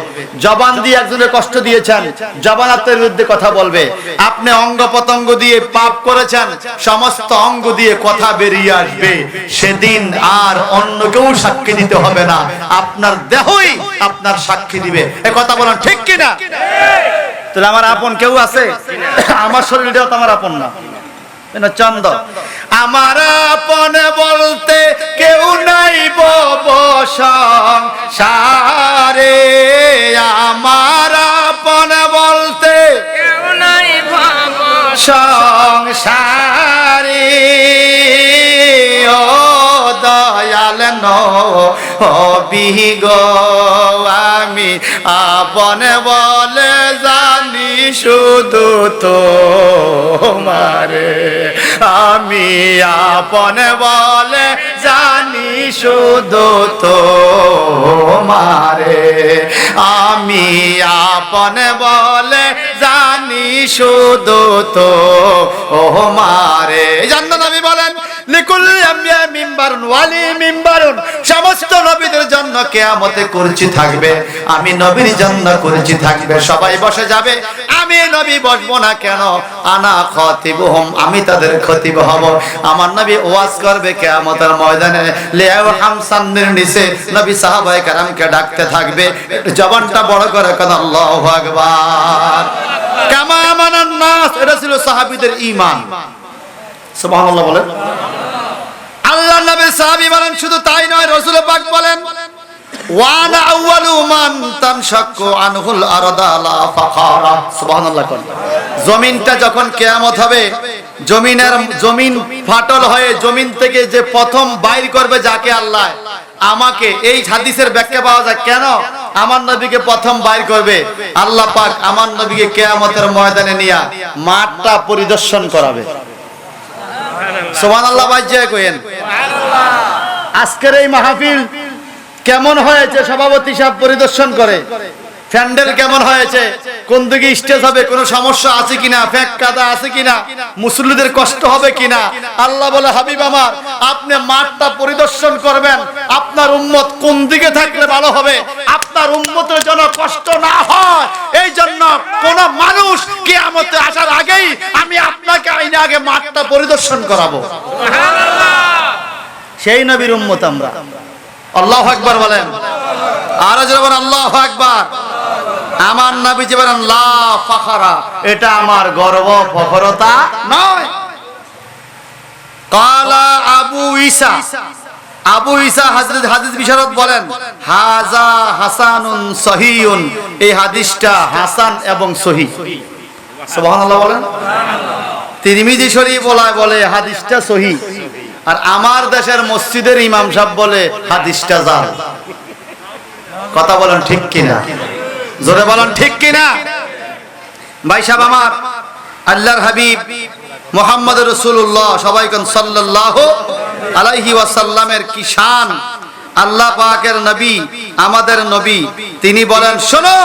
জবান দিয়ে একজনের কষ্ট দিয়েছেন, জবান আপনার বিরুদ্ধে কথা বলবে। আপনি অঙ্গ প্রত্যঙ্গ দিয়ে পাপ করেছেন, সমস্ত অঙ্গ দিয়ে কথা বেরিয়ে আসবে। সেদিন আর অন্য কেউ সাক্ষী দিতে হবে না, আপনার দেহই আপনার সাক্ষী দিবে। এই কথা বলেন ঠিক কিনা? তাহলে আমার আপন কেউ আছে? আমার শরীরটাও তো আমার আপন না, চন্দ। আমার আপন বলতে কেউ নাই সংসারে, আমার আপন বলতে কেউ নাই সংসারে। ও দয়াল নবী গো, আমি আপন বলে জানি শুধু তোমারে, আমি আপন বলে জানি শুধু তোমারে, আমি আপন বলে জানি শুধু তোমারে। জান্নাত নবী বলেন লিকুল্লি আম্বিয়া মিম্বারুন ওয়ালি মিম্বারুন, সমস্ত নবীদের জন্য কিয়ামতে কুরসি থাকবে, আমি নবীর জন্য কুরসি থাকবে। সবাই বসে যাবে, আমি নবী বসবো না কেন? আনা খতিবুহুম, আমি তাদের খতিব হব। আমার নবী ওয়াজ করবে কিয়ামতের ময়দানে। লিয়াও হামসানের নিচে নবী সাহাবায়ে কেরামকে ডাকতে থাকবে। একটু জবানটা বড় করে কেন আল্লাহু আকবার। কামা আমানান নাস, এটা ছিল সাহাবীদের ঈমান। সুবহানাল্লাহ বলেন। আল্লাহর নবী সাহাবী বলেন, শুধু তাই নয়, রাসূল পাক বলেন ওয়ানা আউয়ালু মান তানশাক্কু আনহুল আরদা লা ফাখারা। সুবহানাল্লাহ কোন জমিনটা যখন কিয়ামত হবে, জমিন ফাটল হয়ে জমিন থেকে যে প্রথম বাইর করবে যাকে আল্লাহ, আমাকে। এই হাদিসের ব্যাখ্যা পাওয়া যায় কেন আমার নবীকে প্রথম বাইর করবে। আল্লাহ পাক আমার নবীকে কিয়ামতের ময়দানে নিয়ে মাঠটা পরিদর্শন করাবে। সুবহানাল্লাহ বাজ্জায় কইেন সুবহানাল্লাহ। আজকের এই মাহফিল কেমন হয়েছে সভাপতি সাহেব পরিদর্শন করে। প্যান্ডেল কেমন হয়েছে, কোন দিকে স্টেজ হবে, কোনো সমস্যা আছে কিনা, ফ্যাক কাদা আছে কিনা, মুসল্লিদের কষ্ট হবে কিনা। আল্লাহ বলে হাবিব আমার, আপনি মাঠটা পরিদর্শন করবেন, আপনার উম্মত কোন দিকে থাকলে ভালো হবে, আপনার উম্মতের জন্য কষ্ট না হয়, এই জন্য কোন মানুষ কিয়ামতে আসার আগেই আমি আপনাকে আইনে আগে মাঠটা পরিদর্শন করাবো। সেই নবীর উম্মত আমরা। আল্লাহু আকবার বলেন, আর যখন আল্লাহু আকবার। আমার নবী বলেন লা ফাখারা, এটা আমার গর্ব ফখরতা নয়। কালা আবু ঈসা, আবু ঈসা হযরত হাদিস বিশারদ বলেন হাযা হাসানুন সহিহুন, এই হাদিসটা হাসান এবং সহিহ। সুবহানাল্লাহ বলেন। তিরমিজি শরীফ বলে হাদিসটা সহিহ, আর আমার দেশের মসজিদের ইমাম সাহেব বলে হাদিসটা জাল। কথা বলেন ঠিক কিনা? জোরে বলেন ঠিক কিনা? ভাই সাহেব আমার, আল্লাহর হাবিব মুহাম্মদ রাসূলুল্লাহ সবাই কোন সাল্লাল্লাহু আলাইহি ওয়াসাল্লামের কি শান। আল্লাহ পাকের নবী, আমাদের নবী, তিনি বলেন শোনো,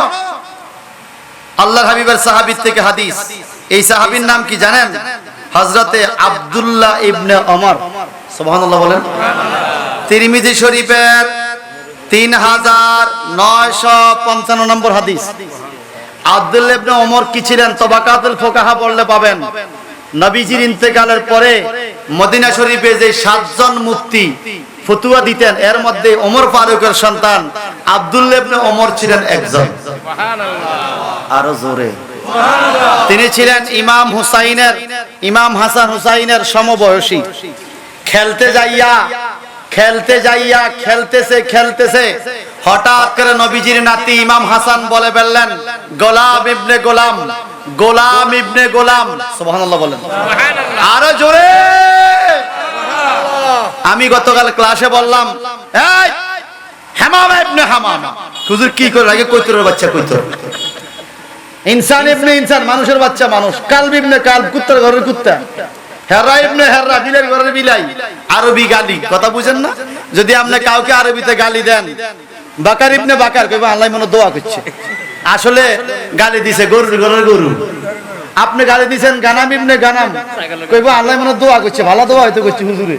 আল্লাহর হাবিবের সাহাবী থেকে হাদিস। এই সাহাবীর নাম কি জানেন? হযরতে আব্দুল্লাহ ইবনে ওমর। সুবহানাল্লাহ বলেন। তিরমিজি শরীফের 3955 নম্বর হাদিস। আব্দুল্লাহ ইবনে ওমর কি ছিলেন? তবাকাতুল ফুকাহা পড়লে পাবেন। নবীজির ইন্তেকালের পরে মদিনা শরীফে যে 7 জন মুফতি ফতোয়া দিতেন, এর মধ্যে ওমর ফারুকের সন্তান আব্দুল্লাহ ইবনে ওমর ছিলেন একজন। সুবহানাল্লাহ। আরো জোরে। তিনি ছিলেন ইমাম হাসান হুসাইনের সমবয়সী। খেলতে যাইয়া খেলতেছে হঠাৎ করে নবীজির নাতি ইমাম হাসান বলে ফেললেন, গোলাম ইবনে গোলাম। সুবহানাল্লাহ বলেন, আরো জোরে। আমি গতকাল ক্লাসে বললাম, এই হামামা ইবনে হামামা। হুজুর কি করে লাগে? কৈতরের বাচ্চা কৈতর। ইনসান ইবনে ইনসান, মানুষের বাচ্চা মানুষ। কালব ইবনে কালব, কুত্তার ঘরের কুত্তা। হেরা ইবনে হেরা, বিলের ঘরের বিলাই। আরবি গালি, কথা বুঝেন না? যদি আপনি কাউকে আরবিতে গালি দেন, বাকার ইবনে বাকার, কইবা আল্লাহ মনে দোয়া করছে। আসলে গালি দিছে গরুর ঘরের গরু। আপনি গালি দিছেন গানাম ইবনে গানাম, কইবা আল্লাহ মনে দোয়া করছে, ভালো দোয়া হয়তো করছে হুজুরে।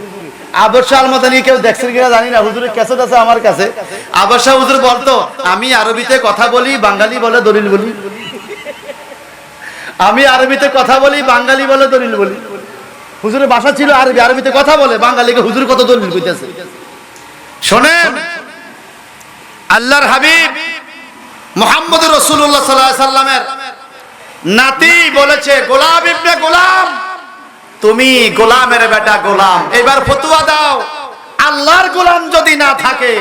আদর্শ আলমাদানি কেউ দেখছেন কিনা জানি না, হুজুরের ক্যাসেট আছে আমার কাছে। আদর্শ হুজুর বলতো, আমি আরবিতে কথা বলি, বাঙালি বলে দলিল বলি। আমি আরবিতে কথা বলি, বাঙালি বলে দলিল বলি। হুজুরের ভাষা ছিল আরবি, আরবিতে কথা বলে, বাঙালিকে হুজুর কত দলিল কইতেছে। শোনেন, আল্লাহর হাবিব মুহাম্মদুর রাসূলুল্লাহ সাল্লাল্লাহু আলাইহি সাল্লামের নাতি বলেছে, গোলাম ইবনে গোলাম, তুমি গোলামের বেটা গোলাম, এবার ফতোয়া দাও, আল্লাহর গোলাম যদি না থাকে,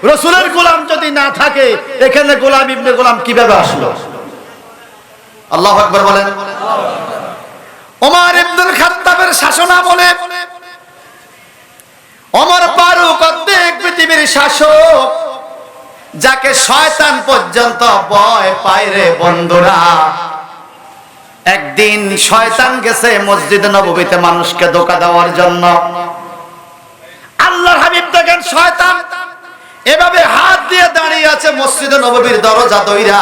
রাসূলের গোলাম যদি না থাকে, এখানে গোলাম ইবনে গোলাম কিভাবে আসলো? আল্লাহু আকবার বলেন। ওমর ইবনুল খাত্তাবের শাসনামলে ওমর ফারুক অর্ধেক পৃথিবীর শাসক, যাকে শয়তান পর্যন্ত ভয় পায় রে বন্ধুরা। একদিন শয়তান গেছে মসজিদে নববীতে মানুষকে ধোঁকা দেওয়ার জন্য। আল্লাহর হাবিব দেখেন শয়তান এভাবে হাত দিয়ে দাঁড়িয়ে আছে মসজিদে নববীর দরজা দইরা।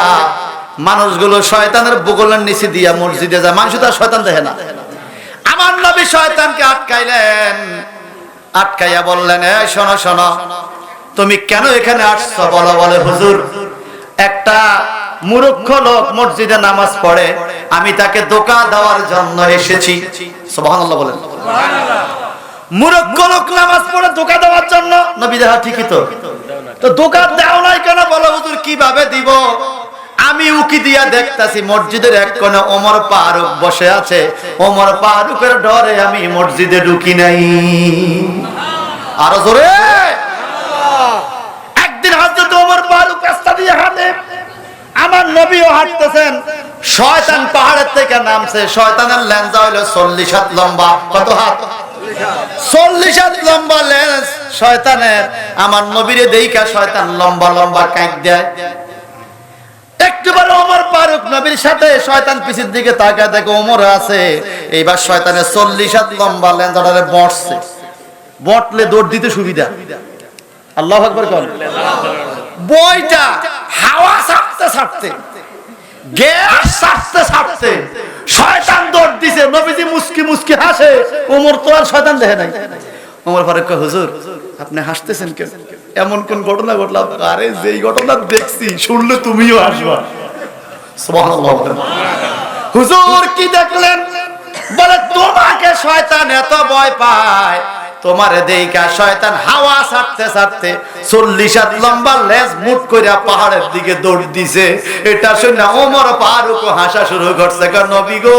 মানুষগুলো শয়তানের বুগলের নিচে দিয়া মসজিদে যায়, মানুষ তো শয়তান দেখে না। আমার নবী শয়তানকে আটকাইলেন, আটকাইয়া বললেন, এই শোনো শোনো, তুমি কেন এখানে আসছো? বলে হুজুর, একটা মূর্খ লোক মসজিদে নামাজ পড়ে, আমি তাকে ধোঁকা দেওয়ার জন্য এসেছি। সুবহানাল্লাহ বলেন। মূর্খ লোক নামাজ পড়ে ধোঁকা দেওয়ার জন্য? নবী দেখা ঠিকই তো ধোঁকা দাও নাই কেন? বলো হুজুর কিভাবে দিব? আমি উকি দিয়া দেখতাছি মসজিদের এক কোণে ওমর ফারুক বসে আছে, ওমর ফারুকের ডরে আমি মসজিদে ঢুকি নাই। আরো জোরে। একদিন হযরত ওমর ফারুক রাস্তা দিয়ে হাঁটে, আমার নবীও হাঁটতেছেন, শয়তান পাহাড়ের থেকে নামছে। শয়তানের লেন্সা হলো 40 হাত লম্বা। কত হাত? 40 হাত লম্বা লেন্স শয়তানের। আমার নবীরে দেইখা শয়তান লম্বা লম্বা কাঁইক দেয়। একটুবার ওমর ফারুক নবীর সাথে, শয়তান পিছের দিকে তাকায় দেখে ওমর আছে। এইবার শয়তানের 40 হাত লম্বা লেন্সটারে বসছে, বটলে দৌড় দিতে সুবিধা। আল্লাহু আকবার কর। বইটা হাওয়া ছাড়তে গ্যাস ছাড়তে শয়তান দৌড় দিছে। নবীজি মুস্কি মুস্কি হাসে, ওমর তো আর শয়তান দেখে নাই। ওমর ফারুক কয়, হুজুর আপনি হাসতেছেন কেন? এমন কোন ঘটনা ঘটলো? আরে যেই ঘটনা দেখছি শুনলে তুমিও হাসবা। সুবহানাল্লাহ। হুজুর কি দেখলেন? বলে তোমাকে শয়তান এত ভয় পায়, তোমারে দেইখা শয়তান হাওয়া ছাড়তে 40 হাত লম্বা লেজ মুট কইরা পাহাড়ের দিকে দৌড় দিছে। এটা শুনে ওমর ফারুক হাসা শুরু করছে। নবী গো,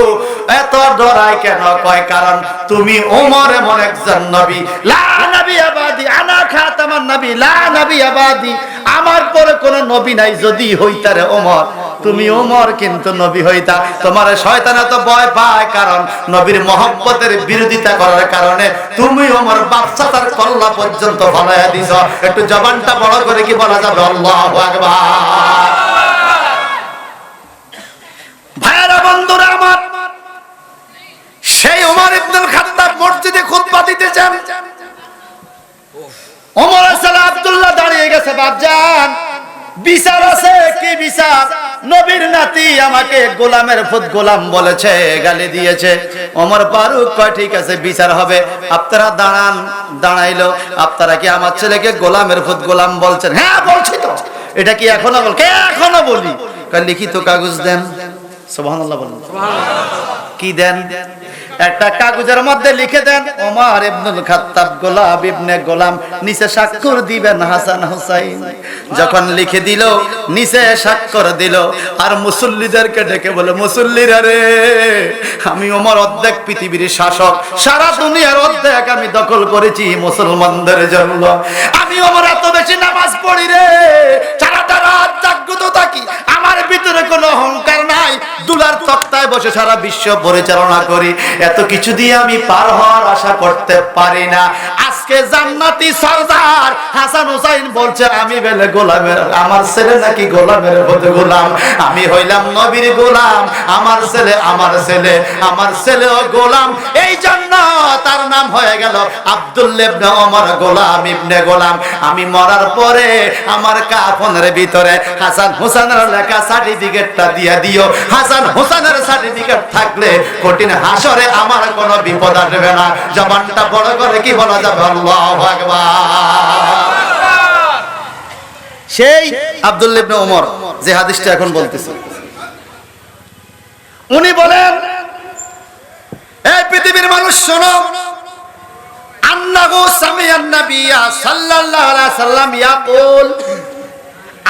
এত ডরাই কেন? কয় কারণ তুমি ওমর এমন একজন নবী, লা নবী আবাদি, আনা খাতামান নবী, লা নবী আবাদি, আমার পরে কোন নবী নাই। যদি হইতারে ওমর, তুমি ওমর কিন্তু নবী হইতা। তোমার শয়তান এত ভয় পায় কারণ নবীর মহব্বতের বিরোধিতা করার কারণে তুমি ওমর বাচ্চা তার কল্লা পর্যন্ত ফলাইয়া দিছ। একটু জবানটা বড় করে কি বলা যাবে? আল্লাহু আকবার। ভাইরা বন্ধুরা আমার, সেই ওমর ইবনুল খাত্তাব মসজিদে খুতবা দিতেছেন। ওমর সালা আব্দুল্লাহ দাঁড়িয়ে গেছে। বাপজান, বিচার আছে। কি বিচার? নবীর নাতি আমাকে গোলামের ফুত গোলাম বলেছে, গালি দিয়েছে। ওমর ফারুক কয় ঠিক আছে, বিচার হবে। আপনারা দাঁড়ান। দাঁড়াইলো। আপনারা কি আমার ছেলেকে গোলামের ফুত গোলাম বলছেন? হ্যাঁ বলছি তো। এটা কি এখনো বল? কে এখনো বলি? কয় লিখিত কাগজ দেন। সুবহানাল্লাহ বলেন। কি দেন? একটা কাগজের মধ্যে লিখে দেন ওমর ইবনুল খাত্তাব গোলাম ইবনে গোলাম, নিচে স্বাক্ষর দিবেন হাসান হুসাইন। যখন লিখে দিল, নিচে স্বাক্ষর দিল, আর মুসল্লিদেরকে ডেকে বলে, মুসল্লিরা রে, আমি ওমর অর্ধেক পৃথিবীর শাসক, সারা দুনিয়ার অর্ধেক আমি দখল করেছি মুসলমানদের জন্য। আমি ওমর এত বেশি নামাজ পড়ি রে, সারাটা রাত জাগ্রত থাকি, আমার ভিতরে কোনো অহংকার নাই, দুলার তক্তায় বসে সারা বিশ্ব পরিচালনা করি, এত কিছু দিয়ে আমি পার হওয়ার আশা করতে পারি না। আজকে জান্নাতি সরদার হাসান হুসাইন বলছে, আমি বেলে গোলামের, আমার ছেলে নাকি গোলামের মধ্যে গোলাম, আমি হইলাম নবীর গোলাম, আমার ছেলে আমার ছেলেও গোলাম। এই জন্য তার নাম হয়ে গেল আব্দুল্লাহ ইবনে ওমর গোলাম ইবনে গোলাম। আমি মরার পরে আমার কাফনের ভিতরে হাসান হুসাইনের লেখা সার্টিফিকেটটা দিয়ে দিও। হাসান হুসাইনের সার্টিফিকেট থাকলে কঠিন হাসরে আমার কোনো বিপদ আসবে না। জবানটা বড় করে কি বলা যাবে? আল্লাহু আকবার। সেই আব্দুল্লাহ ইবনে ওমর যে হাদিসটা এখন বলতেছে, উনি বলেন, এই পৃথিবীর মানুষ শোনো, আন্নাহু সামিআন নাবিয়্যা সাল্লাল্লাহু আলাইহি সাল্লাম ইয়াকুল,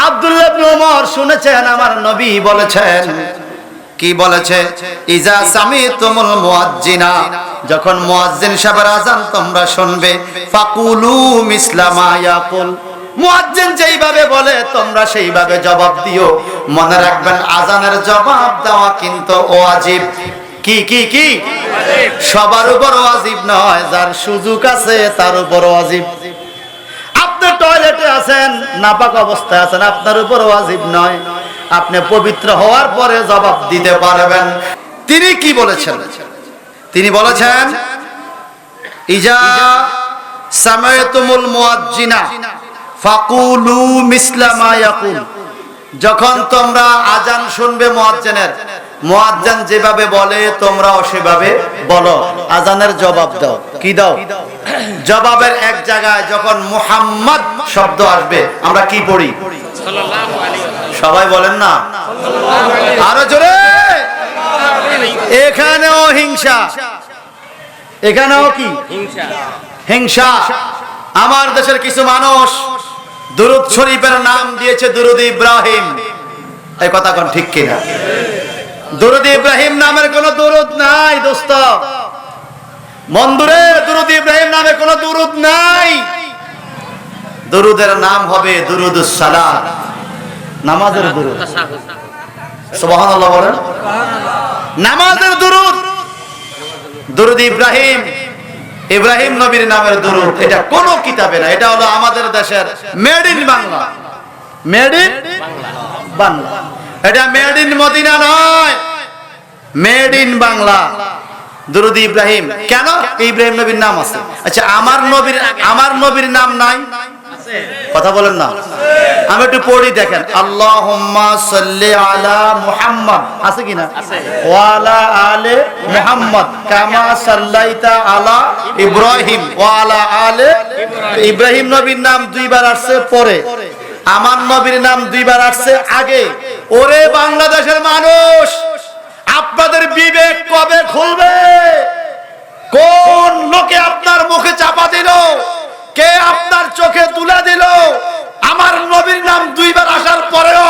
আব্দুল্লাহ ইবনে ওমর শুনেছেন আমার নবী বলেছেন। কি বলেছে? ইজা সামিতুমুল মুয়াজ্জিনা, যখন মুয়াজ্জিন সাহেবের আযান তোমরা শুনবে, ফাকুলু মিসলা মা ইয়াকুল, মুয়াজ্জিন যেইভাবে বলে তোমরা সেইভাবে জবাব দিও। মনে রাখবেন, আযানের জবাব দেওয়া কিন্তু ওয়াজিব। কি কি কি? সবার উপর ওয়াজিব নয়, যার সুযোগ আছে তার উপর ওয়াজিব। আপনি টয়লেটে আছেন, নাপাক অবস্থায় আছেন, আপনার উপর ওয়াজিব নয়, আপনি পবিত্র হওয়ার পরে জবাব দিতে পারবেন। তিনি কি বলেছেন? তিনি বলেছেন, ইজা সামায়াতুমুল মুয়াজ্জিনা ফাকুলু মিসলা মা ইয়াকুল, যখন তোমরা আজান শুনবে মুয়াজ্জিনের, মুয়াজ্জিন যেভাবে বলে তোমরাও সেভাবে বলো, আজানের জবাব দাও। কি দাও? জবাবের এক জায়গায় যখন মুহাম্মদ শব্দ আসবে আমরা কি পড়ি? সাল্লাল্লাহু আলাইহি ওয়াসাল্লাম। সবাই বলেন না, আরো জোরে। এখানেও হিংসা, এখানেও কি হিংসা। হিংসা। আমার দেশের কিছু মানুষ দুরূদ শরীফের নাম দিয়েছে দুরূদ ইব্রাহিম। এই কথা কোন ঠিক কিনা? দুরূদ ইব্রাহিম নামের কোনো দুরূদ নাই দোস্ত, বন্ধুরে, দুরূদ ইব্রাহিম নামে কোনো দুরূদ নাই। দুরূদের নাম হবে দুরূদুস সালাত, নামাজের দুরূদ। সুবহানাল্লাহ বলেন। নামাজের দুরূদ, দুরূদ ইব্রাহিম, ইব্রাহিম নবীর নামের দুরূদ, এটা কোন কিতাবে না, এটা হলো আমাদের দেশের made in Bangla, made in Bangla. এটা মেড ইন মদিনা নয়, মেড ইন বাংলা। দুরূদ ইব্রাহিম কেন? ইব্রাহিম নবীর নাম আছে। আচ্ছা, আমার নবীর নাম নাই? কথা বলেন না। আমি একটু পড়ি, দেখেন, আল্লাহুম্মা সাল্লি আলা মুহাম্মদ, আছে কিনা? ওয়া আলা আলে মুহাম্মদ কামা সাল্লাইতা আলা ইব্রাহিম ওয়া আলা আলে ইব্রাহিম। নবীর নাম দুইবার আসছে পরে, আমার নবীর নাম দুইবার আসছে আগে। ওরে বাংলাদেশের মানুষ, আপনাদের বিবেক কবে খুলবে? কোন লোকে আপনার মুখে চাপা দিল? কে আপনার চোখে তুলে দিল? আমার নবীর নাম দুইবার আসার পরেও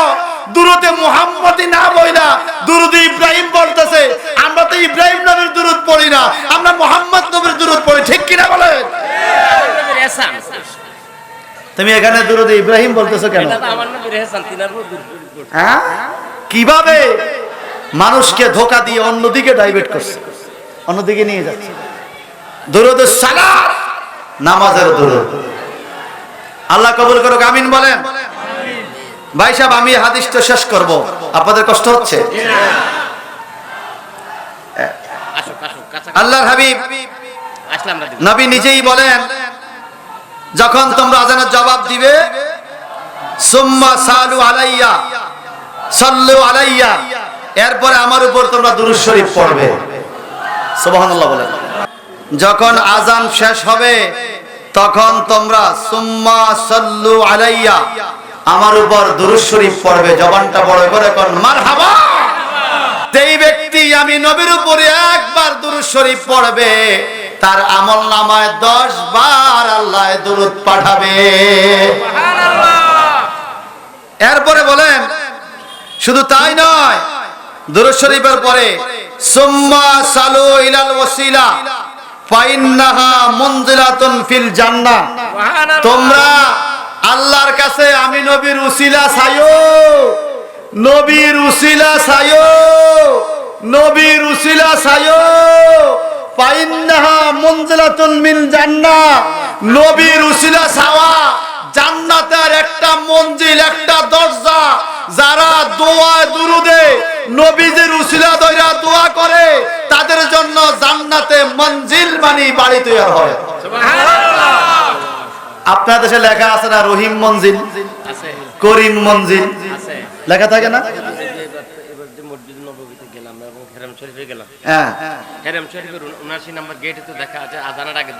দুরূদে মুহাম্মদি না বইলা দুরূদ ইব্রাহিম বলতেছে। আমরা তো ইব্রাহিম নবীর দুরূদ পড়ি না, আমরা মুহাম্মদ নবীর দুরূদ পড়ি, ঠিক কিনা বলেন? তুমি এখানে দুরূদ ইব্রাহিম বলতেছো কেন? হ্যাঁ, কিভাবে মানুষকে ধোঁকা দিয়ে অন্যদিকে ডাইভার্ট করছে, অন্যদিকে নিয়ে যাচ্ছে। দুরূদুস সালাত, নামাজের দুরূদ। আল্লাহ কবুল করুক, আমিন বলেন। ভাই সাহেব, আমি হাদিসটা শেষ করব, আপনাদের কষ্ট হচ্ছে? আল্লাহর হাবিব নবী নিজেই বলেন, যখন তোমরা আযানের জবাব দিবে, সুম্মা সালু আলাইয়া সাল্লু আলাইয়া, এরপরে আমার উপর তোমরা দুরূদ শরীফ পড়বে। সুবহানাল্লাহ বলেন। যখন আযান শেষ হবে তখন তোমরা সুম্মা সাল্লু আলাইয়া, আমার উপর দুরূদ শরীফ পড়বে। জবানটা বড় করে কোন মারহাবা। এই আমি নবীর উপরে একবার দুরূদ শরীফ পড়বে তার আমল নামায় 10 বার আল্লাহ দুরূদ পাঠাবে। এরপরে বলেন শুধু তাই নয়, দুরূদ শরীফের পরে সুম্মা সালু ইলাল ওয়াসিলা ফাইন্নাহা মুনজিলাতুন ফিল জান্নাহ, তোমরা আল্লাহর কাছে আমি নবীর উসিলা চাইও, নবীর উসিলা চাইও, নবীর উসিলা চাইও। ফাইন্নাহা মুনজিলাতুন মিল জান্নাহ, নবীর উসিলা চাওয়া জান্নাতের একটা মঞ্জিল, একটা দরজা। যারা দোয়া দুরুদে নবীজির উসিলা ধইরা দোয়া করে তাদের জন্য জান্নাতে মঞ্জিল মানে বাড়ি তৈরি হয়। সুবহানাল্লাহ। আপনার দেশে লেখা আছে না রহিম মঞ্জিল, আছে করিম মঞ্জিল, আছে লেখা থাকে না? এবার যে মসজিদ নববীতে গেলাম এবং হেরাম শরীফে গেলাম, হ্যাঁ হেরাম শরীফের 79 নম্বর গেটে তো দেখা আছে আযানের আগে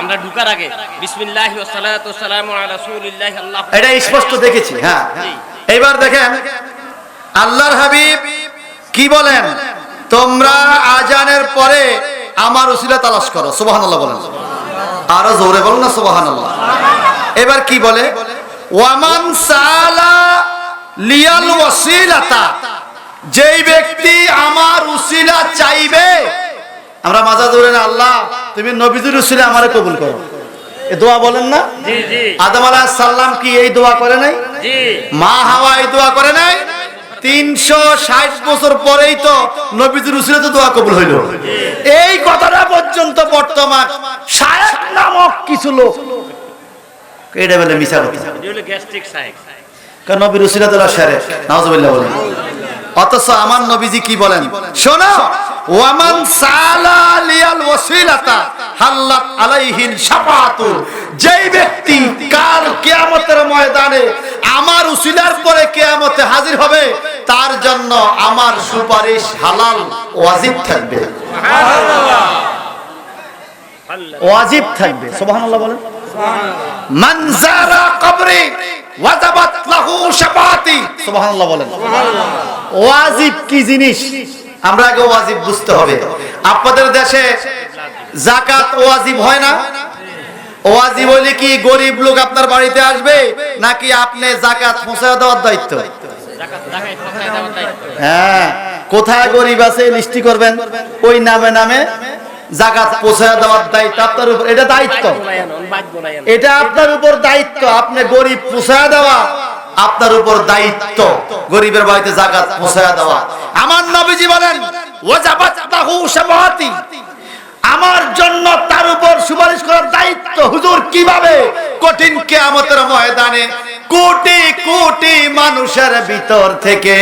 আমরা ঢোকার আগে বিসমিল্লাহি ওয়া সালাতু ওয়া সালামু আলা রাসূলিল্লাহি আল্লাহু, এটা স্পষ্ট দেখেছি। হ্যাঁ এইবার দেখেন আল্লাহর হাবিব কি বলেন, তোমরা আযানের পরে আমার উসিলা তালাশ করো। সুবহানাল্লাহ বলেন, আরো জোরে বলুন না সুবহানাল্লাহ। এবার কি বলে, ওয়ামান সালা লিয়াল ওয়াসিলাতা, যেই ব্যক্তি আমার উসিলা চাইবে, আমরা মাঝে ধরে না আল্লাহ তুমি নবীজির উসিলা আমারে কবুল করো, এই দোয়া বলেন না? জি জি। আদম আলাইহিস সালাম কি এই দোয়া করে নাই? জি। মা হাওয়া এই দোয়া করে নাই? 360 বছর পরেই তো নবীজির উসিলাতে দোয়া কবুল হইল। এই কথাটা পর্যন্ত বর্তমান শায়েখ নামক কিছু লোক এটা বলে মিছা কথা, এটা হলো গ্যাস্ট্রিক শায়েখ, কারণ নবীর উসিলাতে শারে নাউজুবিল্লাহ বলেন। অথচ আমার নবীজি কি বলেন শোনো, ওয়ামান সালা লিয়াল ওয়াসিলাতা হাল্লাত আলাইহিল শাফাআতু, যেই ব্যক্তি কাল কিয়ামতের ময়দানে আমার উসিলার পরে কিয়ামতে হাজির হবে তার জন্য আমার সুপারিশ হালাল ওয়াজিব থাকবে। সুবহানাল্লাহ, ওয়াজিব থাকবে। সুবহানাল্লাহ বলেন। মান যারা কবরি ওয়াজাবাত লাহু শাফাআতি। সুবহানাল্লাহ বলেন। ওয়াজিব কি জিনিস আমরা আগে ওয়াজিব বুঝতে হবে। আপনাদের দেশে যাকাত ওয়াজিব হয় না? ওয়াজিব হইলে কি গরিব লোক আপনার বাড়িতে আসবে নাকি আপনি যাকাত পৌঁছায় দেওয়ার দায়িত্ব? হ্যাঁ, কোথায় গরিব আছে লিস্টি করবেন, ওই নামে নামে যাকাত পৌঁছায় দেওয়ার দায়িত্ব আপনার উপর। এটা দায়িত্ব, এটা আপনার উপর দায়িত্ব। আপনি গরিব পৌঁছায় দেওয়া আপনার উপর দায়িত্ব, গরিবের বাড়িতে যাকাত পৌঁছায় দেওয়া। আমার নবীজি বলেন ওয়াজাবাত লাহু শাফাআতি, আমার জন্য তার উপর সুপারিশ করার দায়িত্ব। হুজুর কিভাবে? কঠিন কিয়ামতের ময়দানে কোটি কোটি মানুষের ভিতর থেকে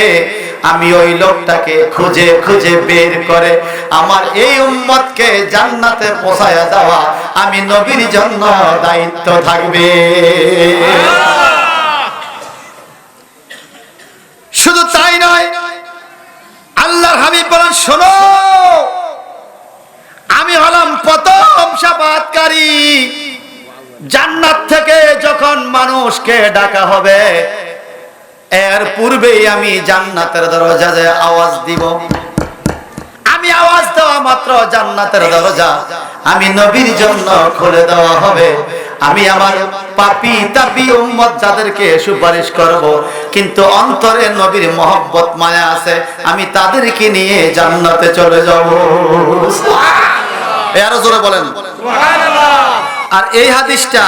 আমি ওই লোকটাকে খুঁজে খুঁজে বের করে আমার এই উম্মতকে জান্নাতে পৌঁছায়া দেওয়া আমি নবীর জন্য দায়িত্ব থাকবে। শুধু তাই নয়, আল্লাহর হাবিব বলেন শোনো, আমি হলাম প্রথম শাফাআতকারী। জান্নাত থেকে যখন মানুষকে ডাকা হবে এর পূর্বেই আমি জান্নাতের দরজায় আওয়াজ দিব। আমি আওয়াজ দেওয়া মাত্র জান্নাতের দরজা আমি নবীর জন্য খুলে দেওয়া হবে। আমি আমার পাপী তাপী উম্মত যাদেরকে সুপারিশ করব কিন্তু অন্তরে নবীর মহব্বত মায়া আছে, আমি তাদেরকে নিয়ে জান্নাতে চলে যাব। সুবহানাল্লাহ, আরো জোরে বলেন সুবহানাল্লাহ। আর এই হাদিসটা